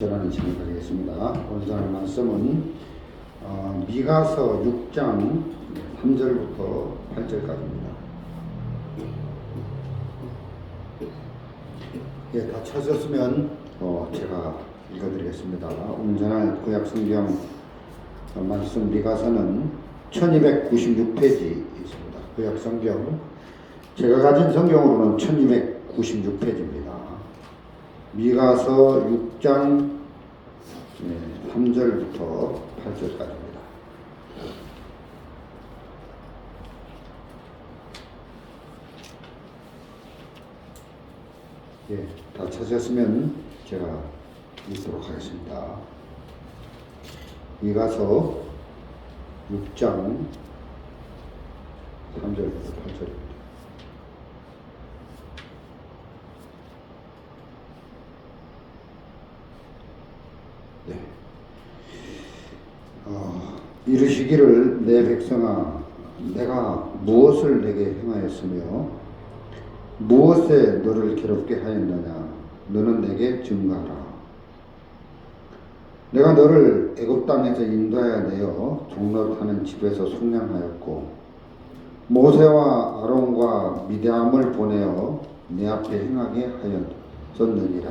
전하는 시간을 가지겠습니다. 오늘 전할 말씀은 미가서 6장 3절부터 8절까지입니다. 예, 다 찾으셨으면 제가 읽어드리겠습니다. 오늘 전할 구약 성경 말씀 미가서는 1296페이지 있습니다. 구약 성경 제가 가진 성경으로는 1296페이지입니다. 미가서 6장 3절부터 8절까지입니다. 예, 다 찾으셨으면 제가 읽도록 하겠습니다. 미가서 6장 3절부터 8절입니다. 네. 이르시기를 내 백성아 내가 무엇을 내게 행하였으며 무엇에 너를 괴롭게 하였느냐 너는 내게 증거하라. 내가 너를 애굽 땅에서 인도하여 내어 종노릇하는 집에서 속량하였고 모세와 아론과 미디암을 보내어 내 앞에 행하게 하였었느니라.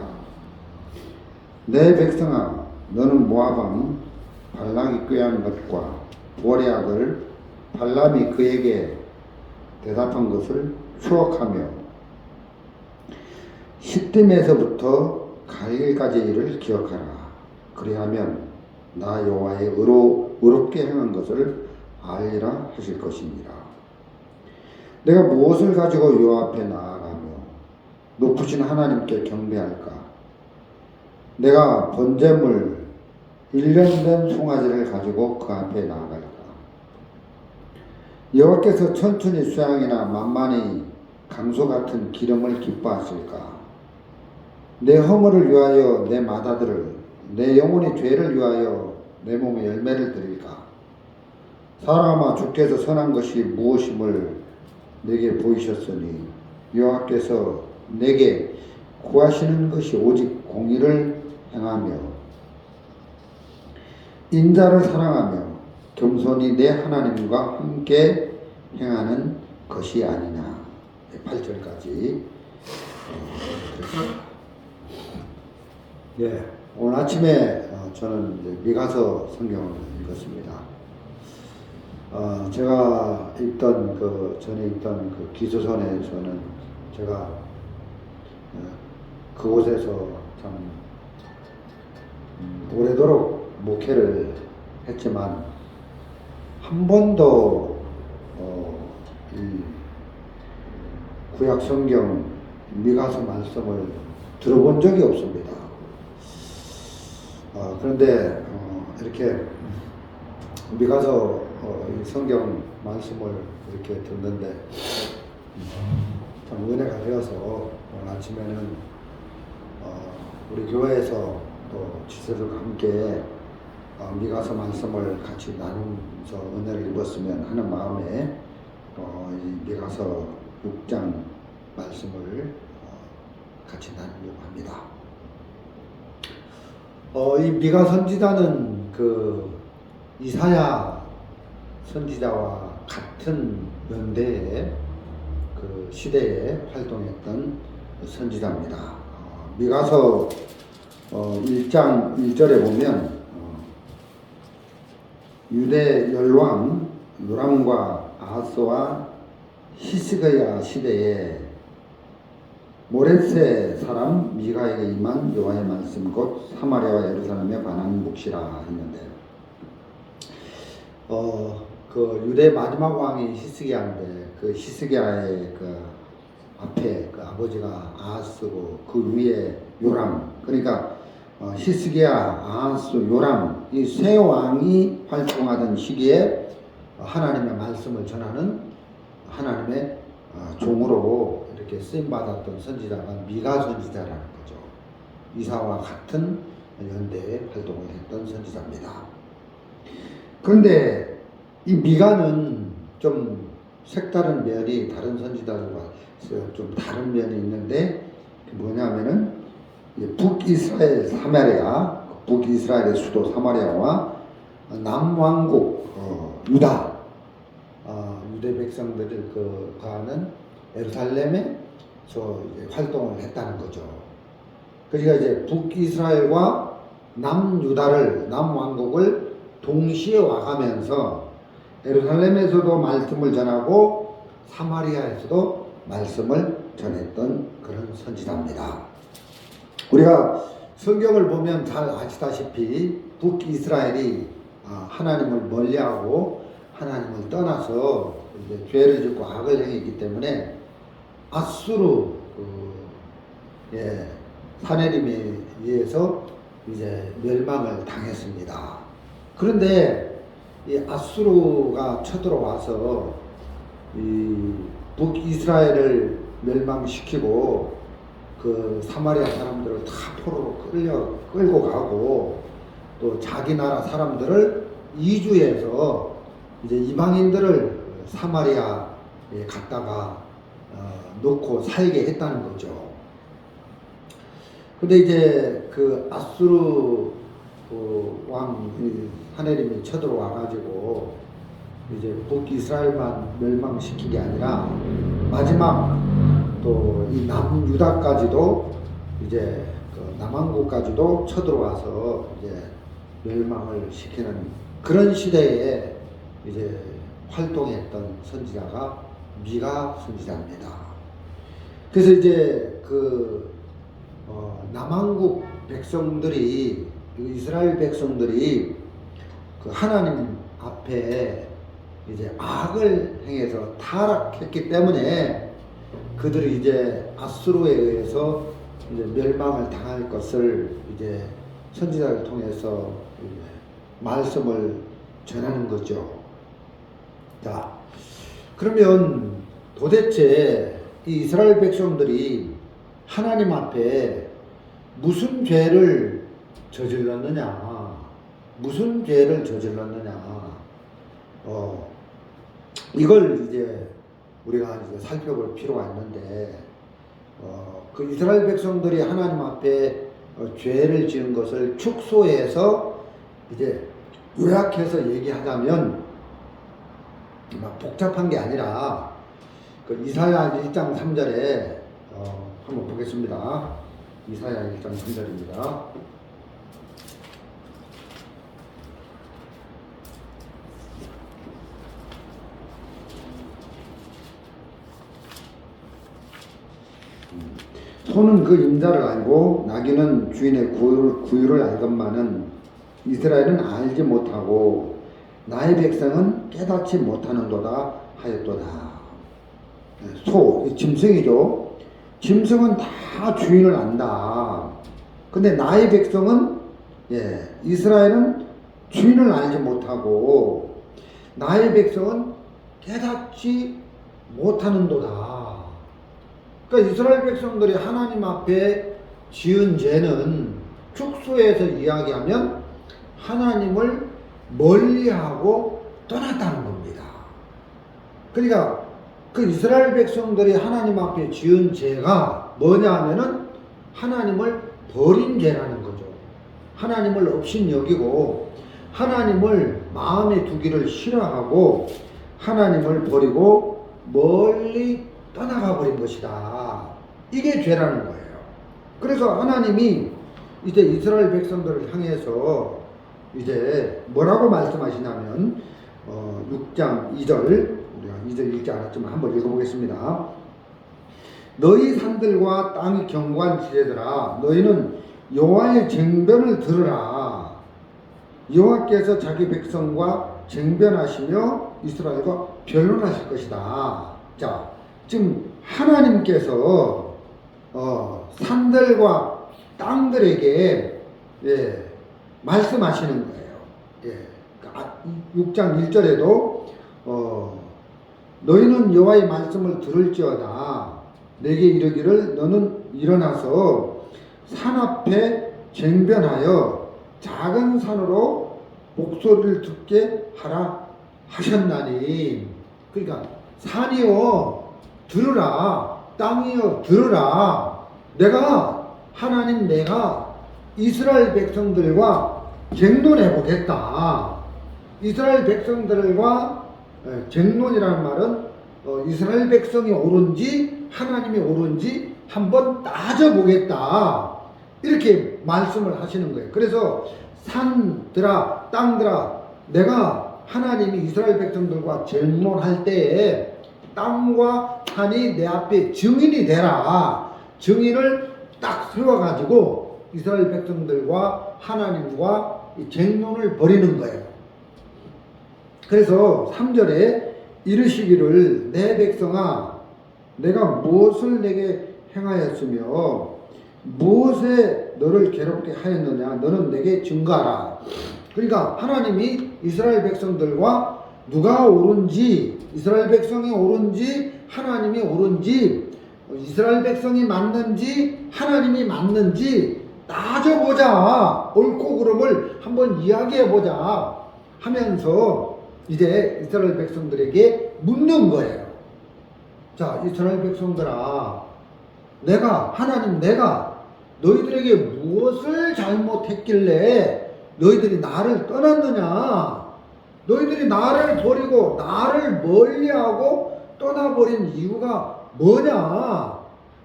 내 백성아 너는 모압 왕 발락이 꾀한 것과 볼의 아들 발람이 그에게 대답한 것을 추억하며 시딤에서부터 갈길까지의 일을 기억하라. 그리하면 나 여호와의 의롭게 행한 것을 알리라 하실 것이니라. 내가 무엇을 가지고 여호와 앞에 나아가며 높으신 하나님께 경배할까? 내가 번제물 1년 된 송아지를 가지고 그 앞에 나아갈까? 여호와께서 천천히 수양이나 만만히 강소 같은 기름을 기뻐하실까? 내 허물을 위하여 내 마다들을 내 영혼의 죄를 위하여 내 몸에 열매를 드릴까? 사람아 주께서 선한 것이 무엇임을 내게 보이셨으니 여호와께서 내게 구하시는 것이 오직 공의를 행하며 인자를 사랑하며 겸손히 내 하나님과 함께 행하는 것이 아니냐. 8절까지 예, 오늘 아침에 저는 미가서 성경을 읽었습니다. 제가 읽던 전에 읽던 그 기초선에서는 제가 그곳에서 참 오래도록 목회를 했지만 한 번도 이 구약 성경 미가서 말씀을 들어본 적이 없습니다. 그런데 이렇게 미가서 성경 말씀을 이렇게 듣는데 참 은혜가 되어서 오늘 아침에는 우리 교회에서 또 지체들과 함께 미가서 말씀을 같이 나누면서 은혜를 입었으면 하는 마음에 이 미가서 6장 말씀을 같이 나누려고 합니다. 이 미가 선지자는 그 이사야 선지자와 같은 연대의 그 시대에 활동했던 선지자입니다. 미가서 1장 1절에 보면 유대 열왕 요람과 아하스와 히스기야 시대에 모레세 사람 미가에게 임한 여호와의 말씀 곧 사마리아와 예루살렘에 관한 묵시라 했는데요. 그 유대 마지막 왕이 히스기야인데 그 히스기야의 그 앞에 그 아버지가 아하스고 그 위에 요람, 그러니까 히스기야, 아하스, 요람 이 세 왕이 활동하던 시기에 하나님의 말씀을 전하는 하나님의 종으로 이렇게 쓰임 받았던 선지자가 미가 선지자라는 거죠. 이사와 같은 연대에 활동을 했던 선지자입니다. 그런데 이 미가는 좀 색다른 면이 다른 선지자들과 좀 다른 면이 있는데 뭐냐면은 북이스라엘 사마리아 북이스라엘의 수도 사마리아와 남왕국 유다 유대 백성들을 거하는 예루살렘에서 활동을 했다는 거죠. 그러니까 이제 북이스라엘과 남유다를 남왕국을 동시에 와가면서 예루살렘에서도 말씀을 전하고 사마리아에서도 말씀을 전했던 그런 선지자입니다. 우리가 성경을 보면 잘 아시다시피 북이스라엘이 하나님을 멀리하고 하나님을 떠나서 이제 죄를 짓고 악을 행했기 때문에 아수르 사내림에 의해서 이제 멸망을 당했습니다. 그런데 이 아수르가 쳐들어와서 이 북이스라엘을 멸망시키고 그 사마리아 사람들을 다 포로로 끌고 가고 또 자기 나라 사람들을 이주해서 이제 이방인들을 사마리아에 갔다가 놓고 살게 했다는 거죠. 근데 이제 그 아수르 왕 사내림이 쳐들어와 가지고 이제 북이스라엘만 멸망시킨 게 아니라 마지막 또 이 남유다까지도 이제 그 남왕국까지도 쳐들어와서 이제 멸망을 시키는 그런 시대에 이제 활동했던 선지자가 미가 선지자입니다. 그래서 이제 그 남왕국 백성들이 이스라엘 백성들이 그 하나님 앞에 이제 악을 행해서 타락했기 때문에 그들이 이제 아수르에 의해서 이제 멸망을 당할 것을 이제 선지자를 통해서 이제 말씀을 전하는 거죠. 자, 그러면 도대체 이 이스라엘 백성들이 하나님 앞에 무슨 죄를 저질렀느냐? 무슨 죄를 저질렀느냐? 이걸 이제 우리가 이제 살펴볼 필요가 있는데, 그 이스라엘 백성들이 하나님 앞에 죄를 지은 것을 축소해서 이제 요약해서 얘기하자면 막 복잡한 게 아니라 그 이사야 1장 3절에 한번 보겠습니다. 이사야 1장 3절입니다. 소는 그 임자를 알고 나귀는 주인의 구유를 알건만은 이스라엘은 알지 못하고 나의 백성은 깨닫지 못하는도다 하였도다. 소, 짐승이죠. 짐승은 다 주인을 안다. 근데 나의 백성은 이스라엘은 주인을 알지 못하고 나의 백성은 깨닫지 못하는도다. 그러니까 이스라엘 백성들이 하나님 앞에 지은 죄는 축소해서 이야기하면 하나님을 멀리하고 떠났다는 겁니다. 그러니까 그 이스라엘 백성들이 하나님 앞에 지은 죄가 뭐냐 하면은 하나님을 버린 죄라는 거죠. 하나님을 업신여기고 하나님을 마음에 두기를 싫어하고 하나님을 버리고 멀리 떠나가 버린 것이다. 이게 죄라는 거예요. 그래서 하나님이 이제 이스라엘 백성들을 향해서 이제 뭐라고 말씀하시냐면 6장 2절, 우리가 2절 읽지 않았지만 한번 읽어보겠습니다. 너희 산들과 땅이 견고한 지대들아, 너희는 여호와의 쟁변을 들으라. 여호와께서 자기 백성과 쟁변하시며 이스라엘과 변론하실 것이다. 자, 지금 하나님께서 산들과 땅들에게 말씀하시는 거예요. 6장 1절에도 너희는 여호와의 말씀을 들을지어다. 내게 이르기를 너는 일어나서 산 앞에 쟁변하여 작은 산으로 목소리를 듣게 하라 하셨나니. 그러니까 산이요 들으라, 땅이요 들으라. 내가 하나님, 내가 이스라엘 백성들과 쟁론해 보겠다. 이스라엘 백성들과 쟁론이라는 말은 이스라엘 백성이 옳은지 하나님이 옳은지 한번 따져보겠다. 이렇게 말씀을 하시는 거예요. 그래서 산들아 땅들아 내가 하나님이 이스라엘 백성들과 쟁론할 때에 땅과 산이 내 앞에 증인이 되라. 증인을 딱 세워가지고 이스라엘 백성들과 하나님과 쟁론을 벌이는 거예요. 그래서 3절에 이르시기를 내 백성아 내가 무엇을 내게 행하였으며 무엇에 너를 괴롭게 하였느냐 너는 내게 증거하라. 그러니까 하나님이 이스라엘 백성들과 누가 옳은지 이스라엘 백성이 옳은지 하나님이 옳은지 이스라엘 백성이 맞는지 하나님이 맞는지 따져보자. 옳고 그름을 한번 이야기해보자 하면서 이제 이스라엘 백성들에게 묻는 거예요. 자, 이스라엘 백성들아 내가 하나님 내가 너희들에게 무엇을 잘못했길래 너희들이 나를 떠났느냐. 너희들이 나를 버리고 나를 멀리하고 떠나버린 이유가 뭐냐.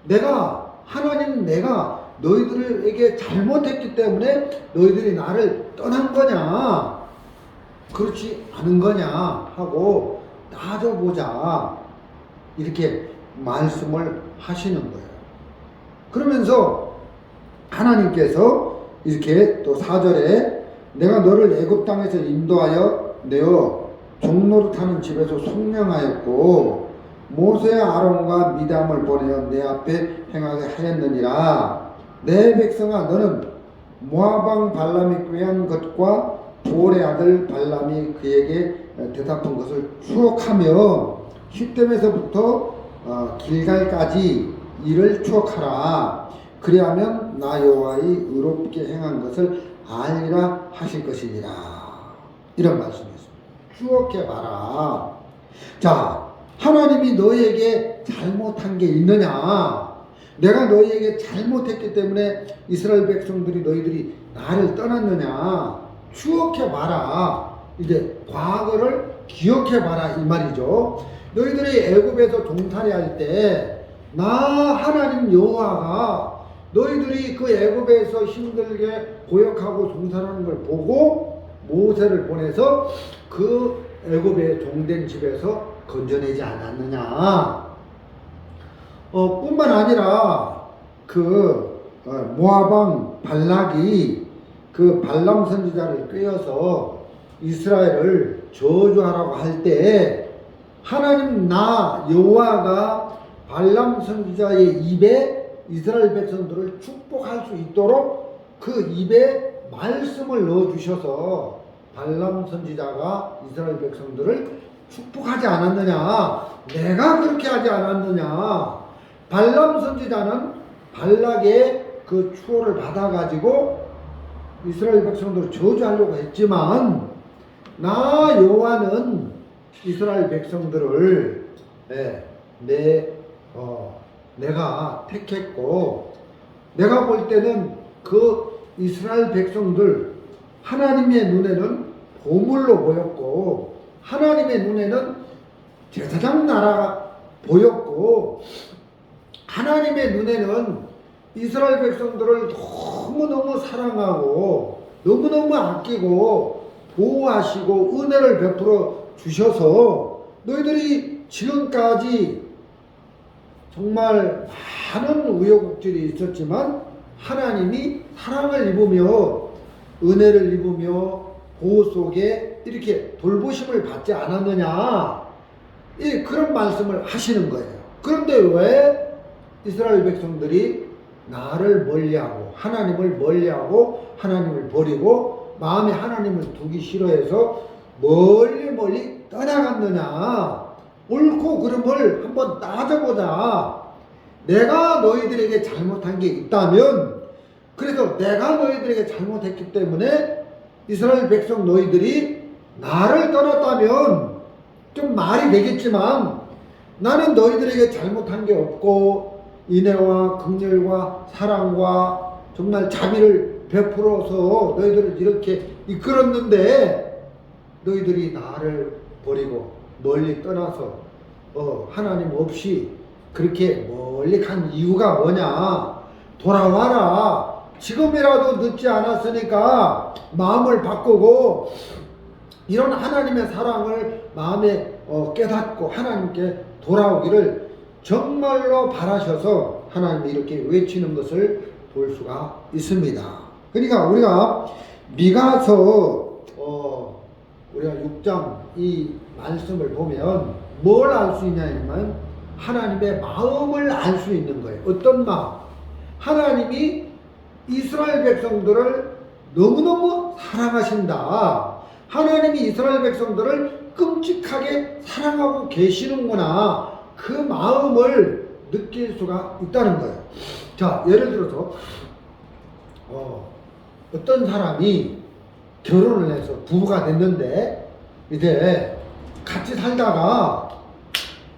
내가 하나님 내가 너희들에게 잘못했기 때문에 너희들이 나를 떠난 거냐 그렇지 않은 거냐 하고 따져보자 이렇게 말씀을 하시는 거예요. 그러면서 하나님께서 이렇게 또 4절에 내가 너를 애굽 땅에서 인도하여 내어 종노릇하는 집에서 속량하였고 모세와 아론과 미담을 보내어 내 앞에 행하게 하였느니라. 내 백성아 너는 모압 왕 발람이 꾀한 것과 보올의 아들 발람이 그에게 대답한 것을 추억하며 시댐에서부터 길갈까지 이를 추억하라. 그리하면 나 여호와의 의롭게 행한 것을 알리라 하실 것이니라. 이런 말씀이었습니다. 추억해봐라. 자, 하나님이 너에게 잘못한 게 있느냐? 내가 너희에게 잘못했기 때문에 이스라엘 백성들이 너희들이 나를 떠났느냐? 추억해봐라. 이제 과거를 기억해봐라 이 말이죠. 너희들이 애굽에서 종살이할 때 나 하나님 여호와가 너희들이 그 애굽에서 힘들게 고역하고 종살하는 걸 보고 모세를 보내서 그 애굽의 종된 집에서 건져내지 않았느냐. 뿐만 아니라 그 모압 왕 발락이 그 발람 선지자를 꾀어서 이스라엘을 저주하라고 할 때 하나님 나 여호와가 발람 선지자의 입에 이스라엘 백성들을 축복할 수 있도록 그 입에 말씀을 넣어주셔서 발람 선지자가 이스라엘 백성들을 축복하지 않았느냐. 내가 그렇게 하지 않았느냐. 발람 선지자는 발락의 그 추호를 받아가지고 이스라엘 백성들을 저주하려고 했지만 나 여호와는 이스라엘 백성들을 내가 택했고 내가 볼 때는 그 이스라엘 백성들 하나님의 눈에는 보물로 보였고 하나님의 눈에는 제사장 나라 보였고 하나님의 눈에는 이스라엘 백성들을 너무너무 사랑하고 너무너무 아끼고 보호하시고 은혜를 베풀어 주셔서 너희들이 지금까지 정말 많은 우여곡절이 있었지만 하나님이 사랑을 입으며 은혜를 입으며 보호 속에 이렇게 돌보심을 받지 않았느냐 그런 말씀을 하시는 거예요. 그런데 왜 이스라엘 백성들이 나를 멀리하고 하나님을 멀리하고 하나님을 버리고 마음에 하나님을 두기 싫어해서 멀리 떠나갔느냐. 옳고 그름을 한번 따져보자. 내가 너희들에게 잘못한 게 있다면 그래서 내가 너희들에게 잘못했기 때문에 이스라엘 백성 너희들이 나를 떠났다면 좀 말이 되겠지만 나는 너희들에게 잘못한 게 없고 인애와 긍휼과 사랑과 정말 자비를 베풀어서 너희들을 이렇게 이끌었는데 너희들이 나를 버리고 멀리 떠나서 하나님 없이 그렇게 멀리 간 이유가 뭐냐? 돌아와라. 지금이라도 늦지 않았으니까 마음을 바꾸고 이런 하나님의 사랑을 마음에 깨닫고 하나님께 돌아오기를 정말로 바라셔서 하나님이 이렇게 외치는 것을 볼 수가 있습니다. 그러니까 우리가 미가서 우리가 6장 이 말씀을 보면 뭘 알 수 있냐면 하나님의 마음을 알 수 있는 거예요. 어떤 마음? 하나님이 이스라엘 백성들을 너무너무 사랑하신다. 하나님이 이스라엘 백성들을 끔찍하게 사랑하고 계시는구나. 그 마음을 느낄 수가 있다는 거예요. 자, 예를 들어서 어떤 사람이 결혼을 해서 부부가 됐는데 이제 같이 살다가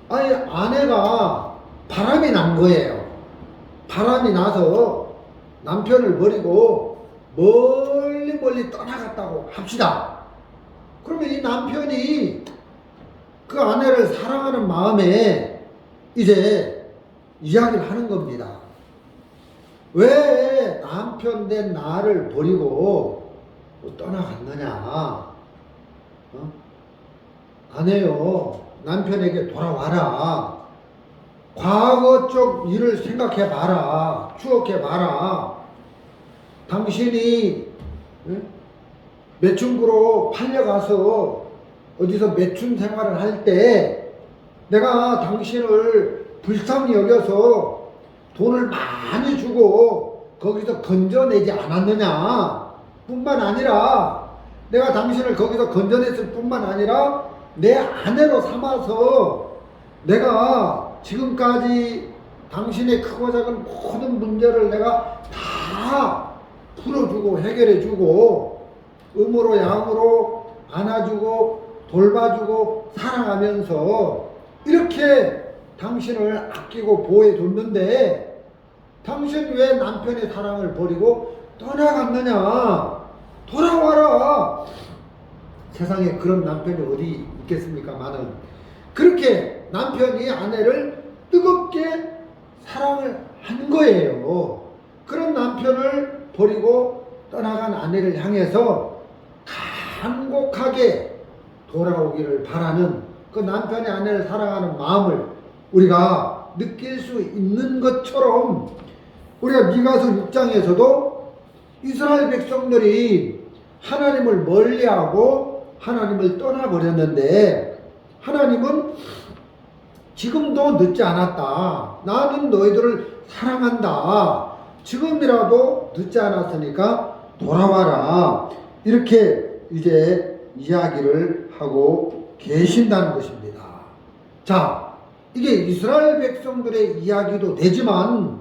아니 아내가 바람이 난 거예요. 바람이 나서 남편을 버리고 멀리 떠나갔다고 합시다. 그러면 이 남편이 그 아내를 사랑하는 마음에 이제 이야기를 하는 겁니다. 왜 남편 된 나를 버리고 떠나갔느냐? 아내요, 남편에게 돌아와라. 과거 쪽 일을 생각해 봐라. 추억해 봐라. 당신이 매춘부로 팔려가서 어디서 매춘 생활을 할 때 내가 당신을 불쌍히 여겨서 돈을 많이 주고 거기서 건져내지 않았느냐? 뿐만 아니라 내가 당신을 거기서 건져냈을 뿐만 아니라 내 아내로 삼아서 내가 지금까지 당신의 크고 작은 모든 문제를 내가 다 풀어주고 해결해주고 음으로 양으로 안아주고 돌봐주고 사랑하면서 이렇게 당신을 아끼고 보호해줬는데 당신 왜 남편의 사랑을 버리고 떠나갔느냐? 돌아와라. 세상에 그런 남편이 어디 있겠습니까마는 그렇게 남편이 아내를 뜨겁게 사랑을 한 거예요. 그런 남편을 버리고 떠나간 아내를 향해서 간곡하게 돌아오기를 바라는 그 남편의 아내를 사랑하는 마음을 우리가 느낄 수 있는 것처럼 우리가 미가서 6장에서도 이스라엘 백성들이 하나님을 멀리하고 하나님을 떠나버렸는데 하나님은 지금도 늦지 않았다. 나는 너희들을 사랑한다. 지금이라도 늦지 않았으니까 돌아와라. 이렇게 이제 이야기를 하고 계신다는 것입니다. 자, 이게 이스라엘 백성들의 이야기도 되지만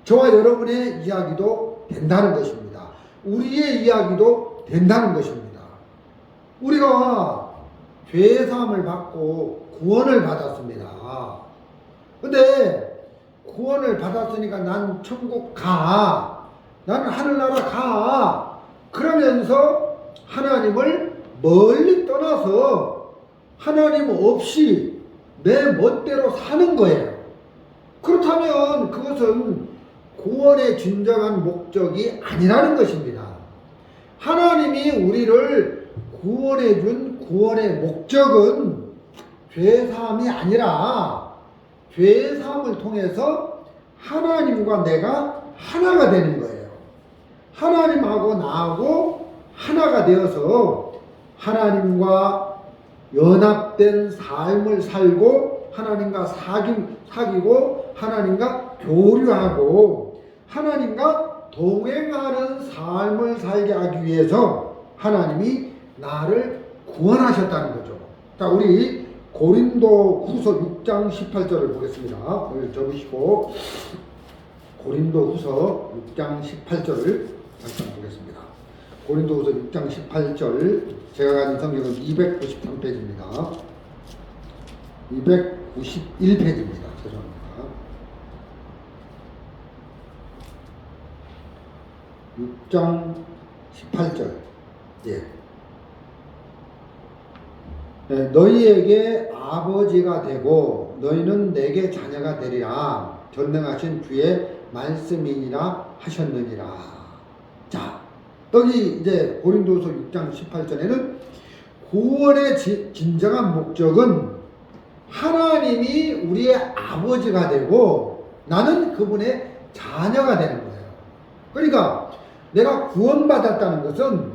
저와 여러분의 이야기도 된다는 것입니다. 우리의 이야기도 된다는 것입니다. 우리가 죄사함을 받고 구원을 받았습니다. 근데 구원을 받았으니까 난 천국 가. 나는 하늘나라 가. 그러면서 하나님을 멀리 떠나서 하나님 없이 내 멋대로 사는 거예요. 그렇다면 그것은 구원의 진정한 목적이 아니라는 것입니다. 하나님이 우리를 구원해 준 구원의 목적은 죄사함이 아니라 죄사함을 통해서 하나님과 내가 하나가 되는 거예요. 하나님하고 나하고 하나가 되어서 하나님과 연합된 삶을 살고 하나님과 사귀고 하나님과 교류하고 하나님과 동행하는 삶을 살게 하기 위해서 하나님이 나를 구원하셨다는 거죠. 자, 우리 고린도 후서 6장 18절을 보겠습니다. 오늘 적으시고 고린도 후서 6장 18절을 다시 한번 보겠습니다. 고린도 후서 6장 18절 제가 가진 성경은 293페이지입니다. 291페이지입니다. 죄송합니다. 6장 18절. 예. 네, 너희에게 아버지가 되고 너희는 내게 자녀가 되리라. 전능하신 주의 말씀이니라 하셨느니라. 자, 여기 이제 고린도서 6장 18절에는 구원의 진정한 목적은 하나님이 우리의 아버지가 되고 나는 그분의 자녀가 되는 거예요. 그러니까 내가 구원받았다는 것은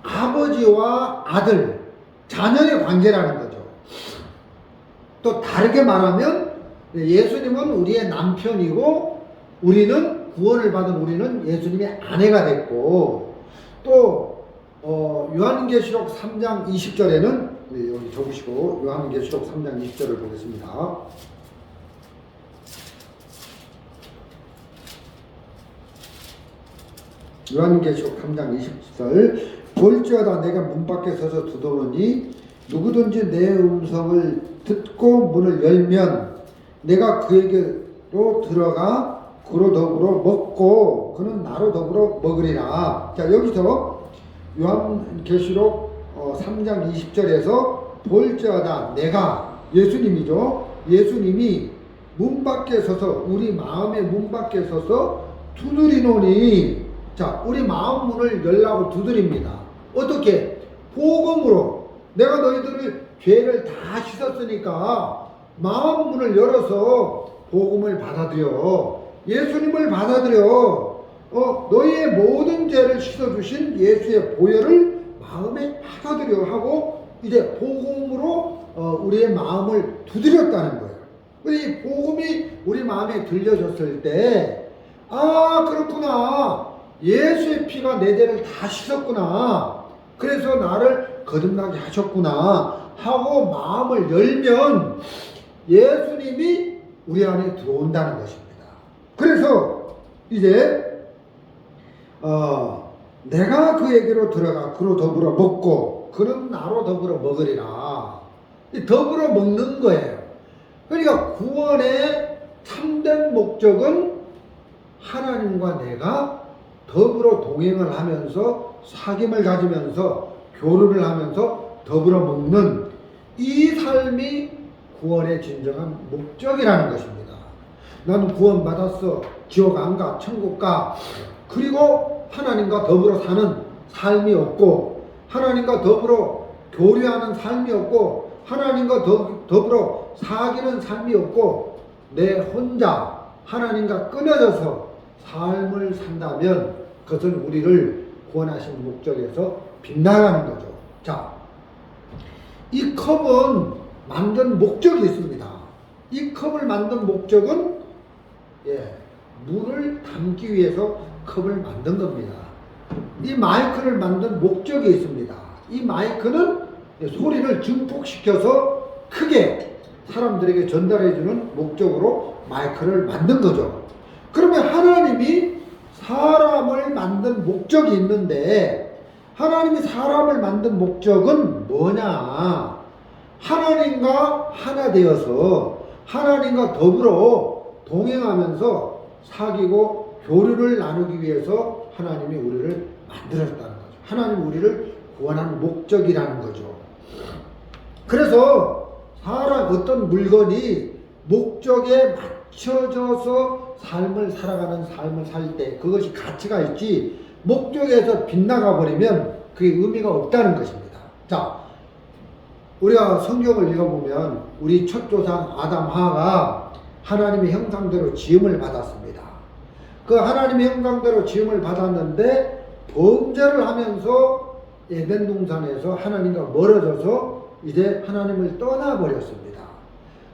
아버지와 아들, 자녀의 관계라는 거죠. 또 다르게 말하면 예수님은 우리의 남편이고 우리는 구원을 받은 우리는 예수님의 아내가 됐고 또 요한계시록 3장 20절에는 여기 적으시고 요한계시록 3장 20절을 보겠습니다. 요한계시록 3장 20절 볼지어다 내가 문 밖에 서서 두드리니 누구든지 내 음성을 듣고 문을 열면 내가 그에게로 들어가 그로 더불어 먹고 그는 나로 더불어 먹으리라. 자, 여기서 요한계시록 3장 20절에서 볼지어다 내가 예수님이죠. 예수님이 문 밖에 서서 우리 마음의 문 밖에 서서 두드리노니 자, 우리 마음 문을 열라고 두드립니다. 어떻게? 복음으로. 내가 너희들의 죄를 다 씻었으니까 마음 문을 열어서 복음을 받아들여. 예수님을 받아들여. 너희의 모든 죄를 씻어주신 예수의 보혈을 마음에 받아들여 하고 이제 복음으로 우리의 마음을 두드렸다는 거예요. 이 복음이 우리 마음에 들려졌을 때 그렇구나. 예수의 피가 내 죄를 다 씻었구나. 그래서 나를 거듭나게 하셨구나 하고 마음을 열면 예수님이 우리 안에 들어온다는 것입니다. 그래서 이제 내가 그에게로 들어가 그로 더불어 먹고 그는 나로 더불어 먹으리라. 더불어 먹는 거예요. 그러니까 구원의 참된 목적은 하나님과 내가 더불어 동행을 하면서 사귐을 가지면서 교류를 하면서 더불어 먹는 이 삶이 구원의 진정한 목적이라는 것입니다. 나는 구원받았어. 지옥 안 가. 천국 가. 그리고 하나님과 더불어 사는 삶이 없고 하나님과 더불어 교류하는 삶이 없고 하나님과 더불어 사귀는 삶이 없고 내 혼자 하나님과 끊어져서 삶을 산다면 그것은 우리를 구원하신 목적에서 빗나가는 거죠. 자, 이 컵은 만든 목적이 있습니다. 이 컵을 만든 목적은 물을 담기 위해서 컵을 만든 겁니다. 이 마이크를 만든 목적이 있습니다. 이 마이크는 소리를 증폭시켜서 크게 사람들에게 전달해주는 목적으로 마이크를 만든 거죠. 그러면 하나님이 사람을 만든 목적이 있는데 하나님이 사람을 만든 목적은 뭐냐? 하나님과 하나 되어서 하나님과 더불어 동행하면서 사귀고 교류를 나누기 위해서 하나님이 우리를 만들었다는 거죠. 하나님이 우리를 구원한 목적이라는 거죠. 그래서 어떤 물건이 목적에 맞춰져서 삶을 살아가는 삶을 살 때 그것이 가치가 있지 목적에서 빗나가 버리면 그게 의미가 없다는 것입니다. 자, 우리가 성경을 읽어보면 우리 첫 조상 아담 하와가 하나님의 형상대로 지음을 받았습니다. 그 하나님의 형상대로 지음을 받았는데 범죄를 하면서 에덴 동산에서 하나님과 멀어져서 이제 하나님을 떠나버렸습니다.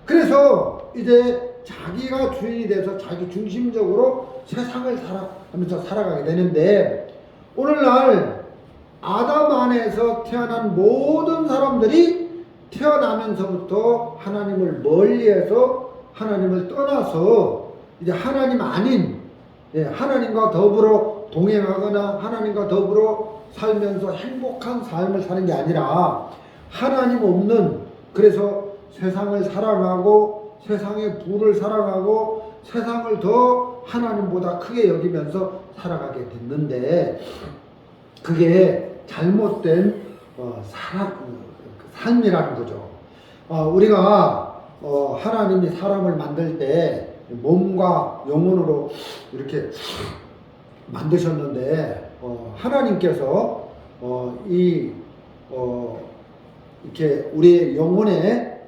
그래서 이제 자기가 주인이 돼서 자기 중심적으로 세상을 살아가면서 살아가게 되는데 오늘날 아담 안에서 태어난 모든 사람들이 태어나면서부터 하나님을 멀리해서 하나님을 떠나서 이제 하나님 아닌 하나님과 더불어 동행하거나 하나님과 더불어 살면서 행복한 삶을 사는 게 아니라 하나님 없는 그래서 세상을 사랑하고 세상의 부를 사랑하고 세상을 더 하나님보다 크게 여기면서 살아가게 됐는데 그게 잘못된 삶이라는 거죠. 우리가 하나님이 사람을 만들 때 몸과 영혼으로 이렇게 만드셨는데 하나님께서 이렇게 우리의 영혼에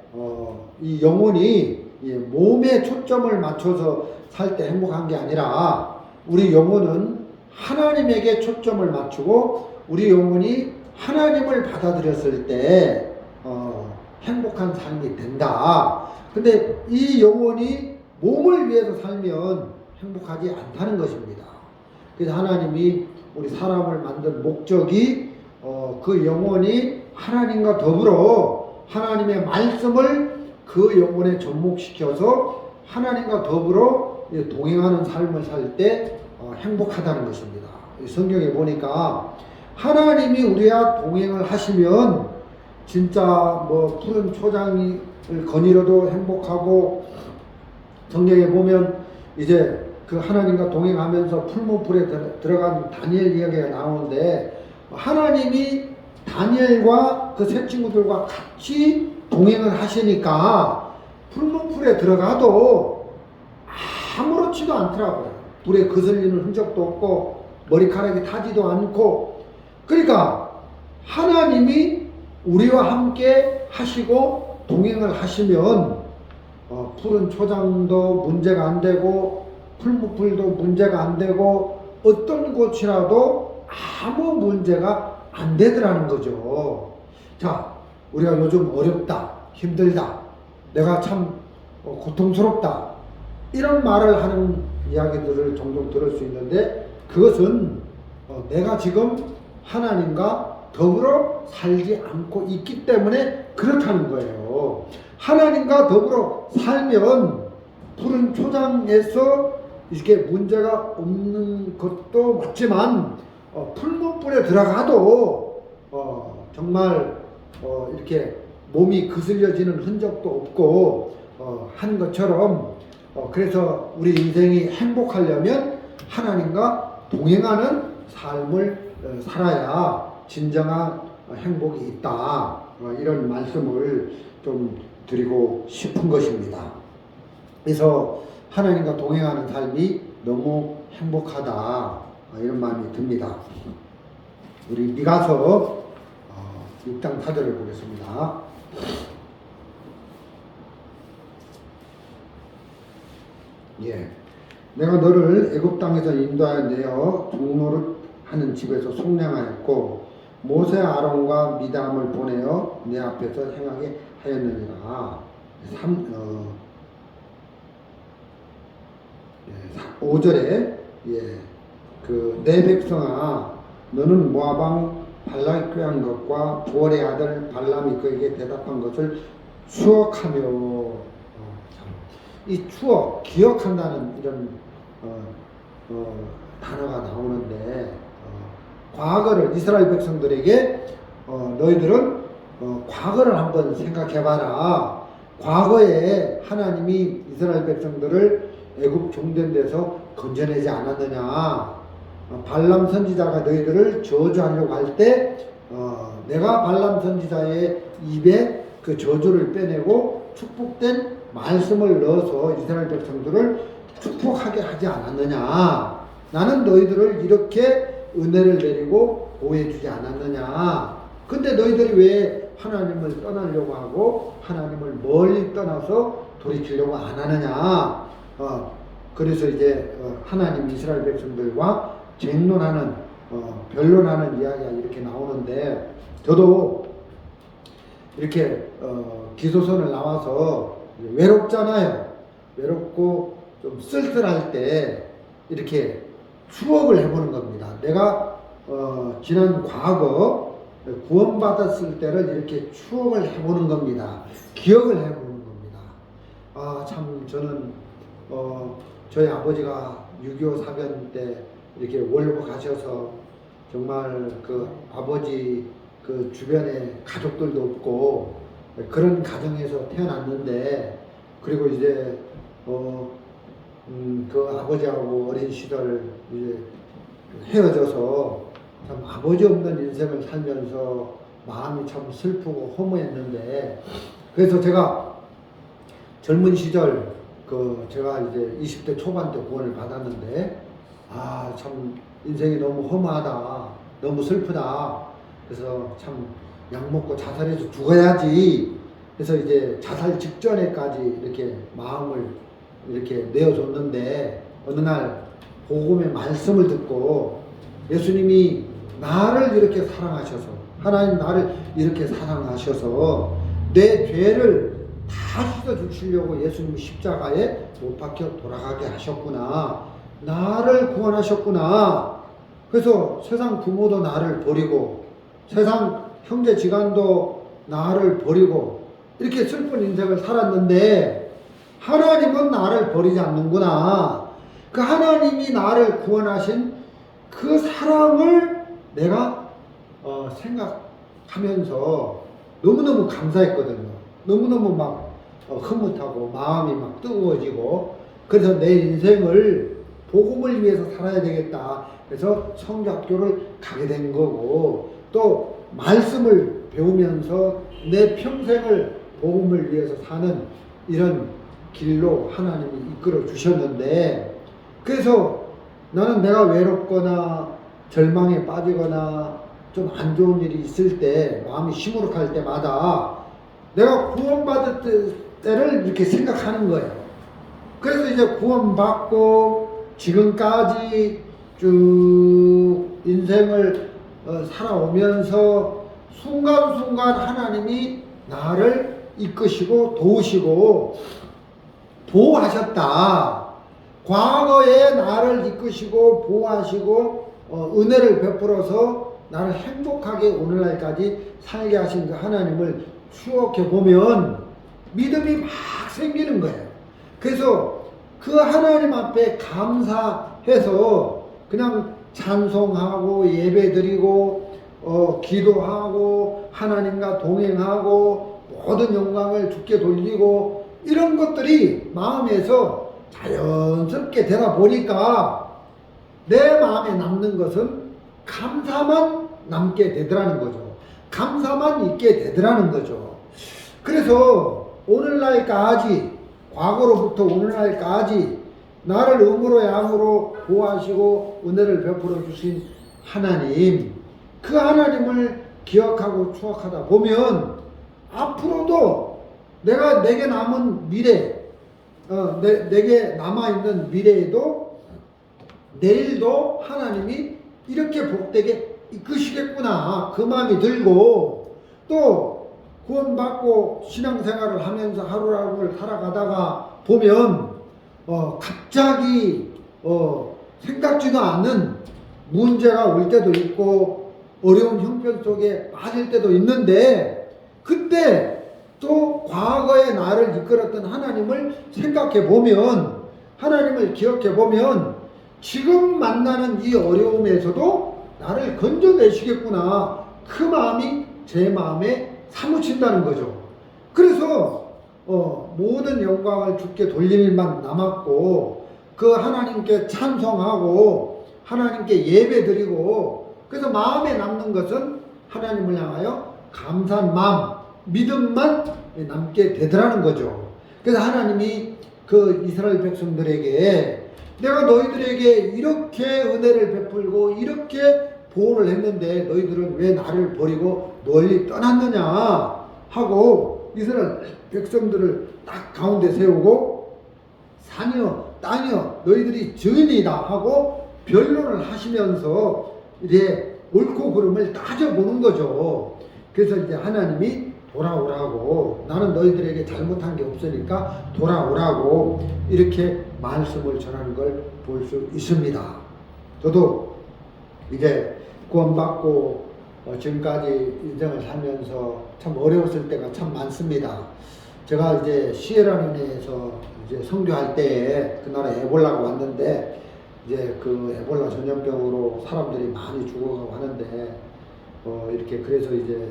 이 영혼이 몸에 초점을 맞춰서 살 때 행복한 게 아니라 우리 영혼은 하나님에게 초점을 맞추고 우리 영혼이 하나님을 받아들였을 때 행복한 삶이 된다. 근데 이 영혼이 몸을 위해서 살면 행복하지 않다는 것입니다. 그래서 하나님이 우리 사람을 만든 목적이 그 영혼이 하나님과 더불어 하나님의 말씀을 그 영혼에 접목시켜서 하나님과 더불어 동행하는 삶을 살 때 행복하다는 것입니다. 성경에 보니까 하나님이 우리와 동행을 하시면 진짜 뭐 푸른 초장을 거닐어도 행복하고, 성경에 보면 이제 그 하나님과 동행하면서 풀무불에 들어간 다니엘 이야기가 나오는데 하나님이 다니엘과 그 세 친구들과 같이 동행을 하시니까 풀무불에 들어가도 아무렇지도 않더라고요. 불에 거슬리는 흔적도 없고 머리카락이 타지도 않고. 그러니까 하나님이 우리와 함께 하시고 동행을 하시면 푸른 초장도 문제가 안 되고 풀무불도 문제가 안 되고 어떤 곳이라도 아무 문제가 안 되더라는 거죠. 자, 우리가 요즘 어렵다, 힘들다, 내가 참 고통스럽다, 이런 말을 하는 이야기들을 종종 들을 수 있는데 그것은 내가 지금 하나님과 더불어 살지 않고 있기 때문에 그렇다는 거예요. 하나님과 더불어 살면 푸른 초장에서 이렇게 문제가 없는 것도 맞지만 풀무불에 들어가도 정말 이렇게 몸이 거슬려지는 흔적도 없고 한 것처럼, 그래서 우리 인생이 행복하려면 하나님과 동행하는 삶을 살아야 진정한 행복이 있다. 이런 말씀을 좀 드리고 싶은 것입니다. 그래서 하나님과 동행하는 삶이 너무 행복하다, 이런 마음이 듭니다. 우리 미가서 6장 4절을 보겠습니다. 예, 내가 너를 애굽 땅에서 인도하여 내어 종노릇 하는 집에서 속량하였고 모세 아론과 미담을 보내어 내 앞에서 행하게 하였느니라. 5절에 내 백성아, 너는 모압 왕 발락이 꾀한 것과 부월의 아들 발람이 그에게 대답한 것을 추억하며. 이 추억, 기억한다는 이런 단어가 나오는데 과거를 이스라엘 백성들에게 너희들은 과거를 한번 생각해봐라. 과거에 하나님이 이스라엘 백성들을 애굽 종된 데서 건져내지 않았느냐. 발람 선지자가 너희들을 저주하려고 할 때 내가 발람 선지자의 입에 그 저주를 빼내고 축복된 말씀을 넣어서 이스라엘 백성들을 축복하게 하지 않았느냐. 나는 너희들을 이렇게 은혜를 내리고 보호해주지 않았느냐. 근데 너희들이 왜 하나님을 떠나려고 하고 하나님을 멀리 떠나서 돌이키려고 안 하느냐. 그래서 이제 하나님 이스라엘 백성들과 쟁론하는 변론하는 이야기가 이렇게 나오는데, 저도 이렇게 기도선을 나와서 외롭잖아요. 외롭고 좀 쓸쓸할 때 이렇게 추억을 해보는 겁니다. 내가 지난 과거 구원받았을 때를 이렇게 추억을 해보는 겁니다. 기억을 해보는 겁니다. 참 저는 저희 아버지가 6.25 사변 때 이렇게 월보 가셔서 정말 그 아버지 그 주변에 가족들도 없고 그런 가정에서 태어났는데, 그리고 이제 그 아버지하고 어린 시절 이제 헤어져서 참 아버지 없는 인생을 살면서 마음이 참 슬프고 허무했는데, 그래서 제가 젊은 시절 제가 이제 20대 초반 때 구원을 받았는데, 참 인생이 너무 허무하다, 너무 슬프다. 그래서 참 약 먹고 자살해서 죽어야지. 그래서 이제 자살 직전에까지 이렇게 마음을 이렇게 내어줬는데, 어느 날 복음의 말씀을 듣고 예수님이 나를 이렇게 사랑하셔서, 하나님 나를 이렇게 사랑하셔서 내 죄를 다 씻어주시려고 예수님이 십자가에 못 박혀 돌아가게 하셨구나. 나를 구원하셨구나. 그래서 세상 부모도 나를 버리고 세상 형제 지간도 나를 버리고 이렇게 슬픈 인생을 살았는데, 하나님은 나를 버리지 않는구나. 그 하나님이 나를 구원하신 그 사랑을 내가 생각하면서 너무너무 감사했거든요. 너무너무 막 흐뭇하고 마음이 막 뜨거워지고, 그래서 내 인생을 복음을 위해서 살아야 되겠다. 그래서 성경학교를 가게 된 거고, 또 말씀을 배우면서 내 평생을 복음을 위해서 사는 이런 길로 하나님이 이끌어 주셨는데, 그래서 나는 내가 외롭거나 절망에 빠지거나 좀 안 좋은 일이 있을 때, 마음이 시무룩할 때마다 내가 구원받을 때를 이렇게 생각하는 거예요. 그래서 이제 구원받고 지금까지 쭉 인생을 살아오면서 순간순간 하나님이 나를 이끄시고 도우시고 보호하셨다. 과거에 나를 이끄시고 보호하시고 은혜를 베풀어서 나를 행복하게 오늘날까지 살게 하신 그 하나님을 추억해 보면 믿음이 막 생기는 거예요. 그래서 그 하나님 앞에 감사해서 그냥 찬송하고 예배드리고 기도하고 하나님과 동행하고 모든 영광을 주께 돌리고 이런 것들이 마음에서 자연스럽게 되다 보니까 내 마음에 남는 것은 감사만 남게 되더라는 거죠. 감사만 있게 되더라는 거죠. 그래서 오늘날까지, 과거로부터 오늘날까지 나를 음으로 양으로 보호하시고 은혜를 베풀어 주신 하나님, 그 하나님을 기억하고 추억하다 보면 앞으로도 내게 남은 미래, 내게 남아있는 미래에도 내일도 하나님이 이렇게 복되게 이끄시겠구나, 그 마음이 들고, 또 구원받고 신앙생활을 하면서 하루하루를 살아가다가 보면 갑자기 생각지도 않는 문제가 올 때도 있고 어려운 형편 속에 빠질 때도 있는데, 그때 또 과거에 나를 이끌었던 하나님을 생각해 보면, 하나님을 기억해 보면 지금 만나는 이 어려움에서도 나를 건져내시겠구나, 그 마음이 제 마음에 사무친다는 거죠. 그래서 모든 영광을 주께 돌릴 일만 남았고, 그 하나님께 찬송하고 하나님께 예배드리고, 그래서 마음에 남는 것은 하나님을 향하여 감사한 마음, 믿음만 남게 되더라는 거죠. 그래서 하나님이 그 이스라엘 백성들에게 내가 너희들에게 이렇게 은혜를 베풀고 이렇게 보호를 했는데 너희들은 왜 나를 버리고 멀리 떠났느냐 하고 이스라엘 백성들을 딱 가운데 세우고 산이여 땅이여 너희들이 증인이다 하고 변론을 하시면서 이제 옳고 그름을 따져보는 거죠. 그래서 이제 하나님이 돌아오라고, 나는 너희들에게 잘못한 게 없으니까 돌아오라고 이렇게 말씀을 전하는 걸 볼 수 있습니다. 저도 이제 구원받고 지금까지 인생을 살면서 참 어려웠을 때가 참 많습니다. 제가 이제 시에라리온에서 이제 선교할 때에 그 나라에 에볼라가 왔는데, 이제 그 에볼라 전염병으로 사람들이 많이 죽어가고 하는데, 이렇게 그래서 이제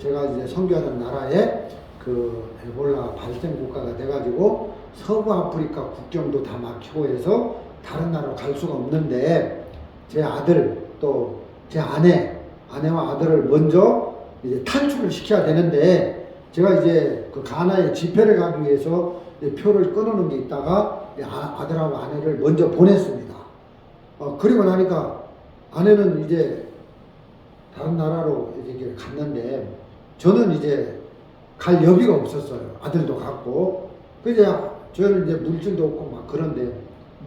제가 이제 선교하는 나라에 그 에볼라 발생 국가가 돼가지고 서부 아프리카 국경도 다 막히고 해서 다른 나라로 갈 수가 없는데 제 아들 또 제 아내와 아들을 먼저 이제 탈출을 시켜야 되는데 제가 이제 그 가나에 집회를 가기 위해서 표를 끊어놓은 게 있다가 아들하고 아내를 먼저 보냈습니다. 그리고 나니까 아내는 이제 다른 나라로 이제 갔는데 저는 이제 갈 여비가 없었어요. 아들도 갔고. 그래서 저는 이제 물질도 없고 막 그런데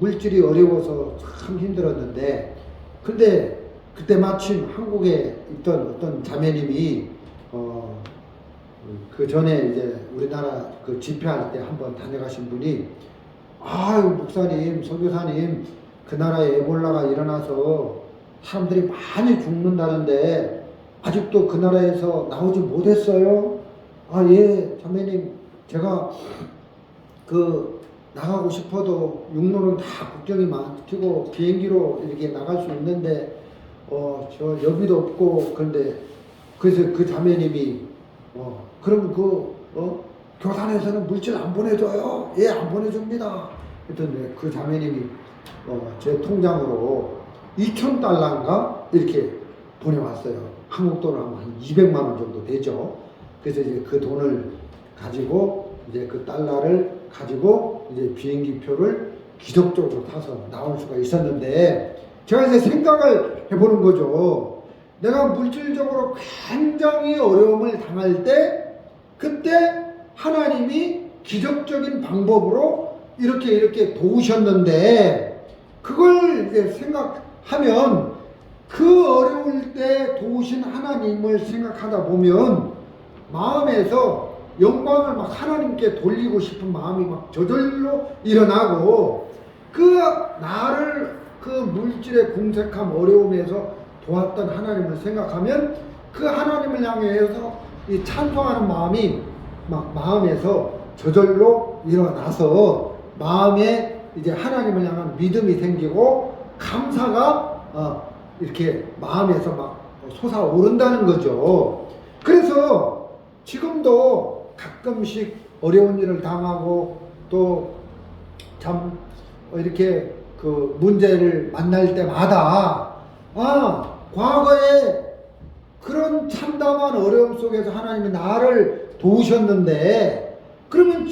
물질이 어려워서 참 힘들었는데 근데 그때 마침 한국에 있던 어떤 자매님이 그 전에 이제 우리나라 그 집회할 때 한번 다녀가신 분이 아유 목사님 선교사님 그 나라에 에볼라가 일어나서 사람들이 많이 죽는다는데 아직도 그 나라에서 나오지 못했어요? 아 예 자매님 제가 그 나가고 싶어도 육로는 다 국경이 막히고 비행기로 이렇게 나갈 수 있는데 저 여비도 없고 그런데 그래서 그 자매님이 그럼 교단에서는 물질 안 보내줘요? 예 안 보내줍니다. 그랬더니 그 자매님이 제 통장으로 2,000달러인가 이렇게 보내왔어요. 한국 돈으로 한 200만 원 정도 되죠. 그래서 이제 그 돈을 가지고 이제 그 달러를 가지고 이제 비행기 표를 기적적으로 타서 나올 수가 있었는데 제가 이제 생각을 해보는 거죠. 내가 물질적으로 굉장히 어려움을 당할 때 그때 하나님이 기적적인 방법으로 이렇게 도우셨는데 그걸 이제 생각하면 그 어려울 때 도우신 하나님을 생각하다 보면 마음에서 영광을 막 하나님께 돌리고 싶은 마음이 막 저절로 일어나고 그 나를 그 물질의 궁색함 어려움에서 도왔던 하나님을 생각하면 그 하나님을 향해서 이 찬송하는 마음이 막 마음에서 저절로 일어나서 마음에 이제 하나님을 향한 믿음이 생기고 감사가 이렇게 마음에서 막 솟아오른다는 거죠. 그래서 지금도 가끔씩 어려운 일을 당하고 또 참 이렇게 그 문제를 만날 때마다 과거에 그런 참담한 어려움 속에서 하나님이 나를 도우셨는데 그러면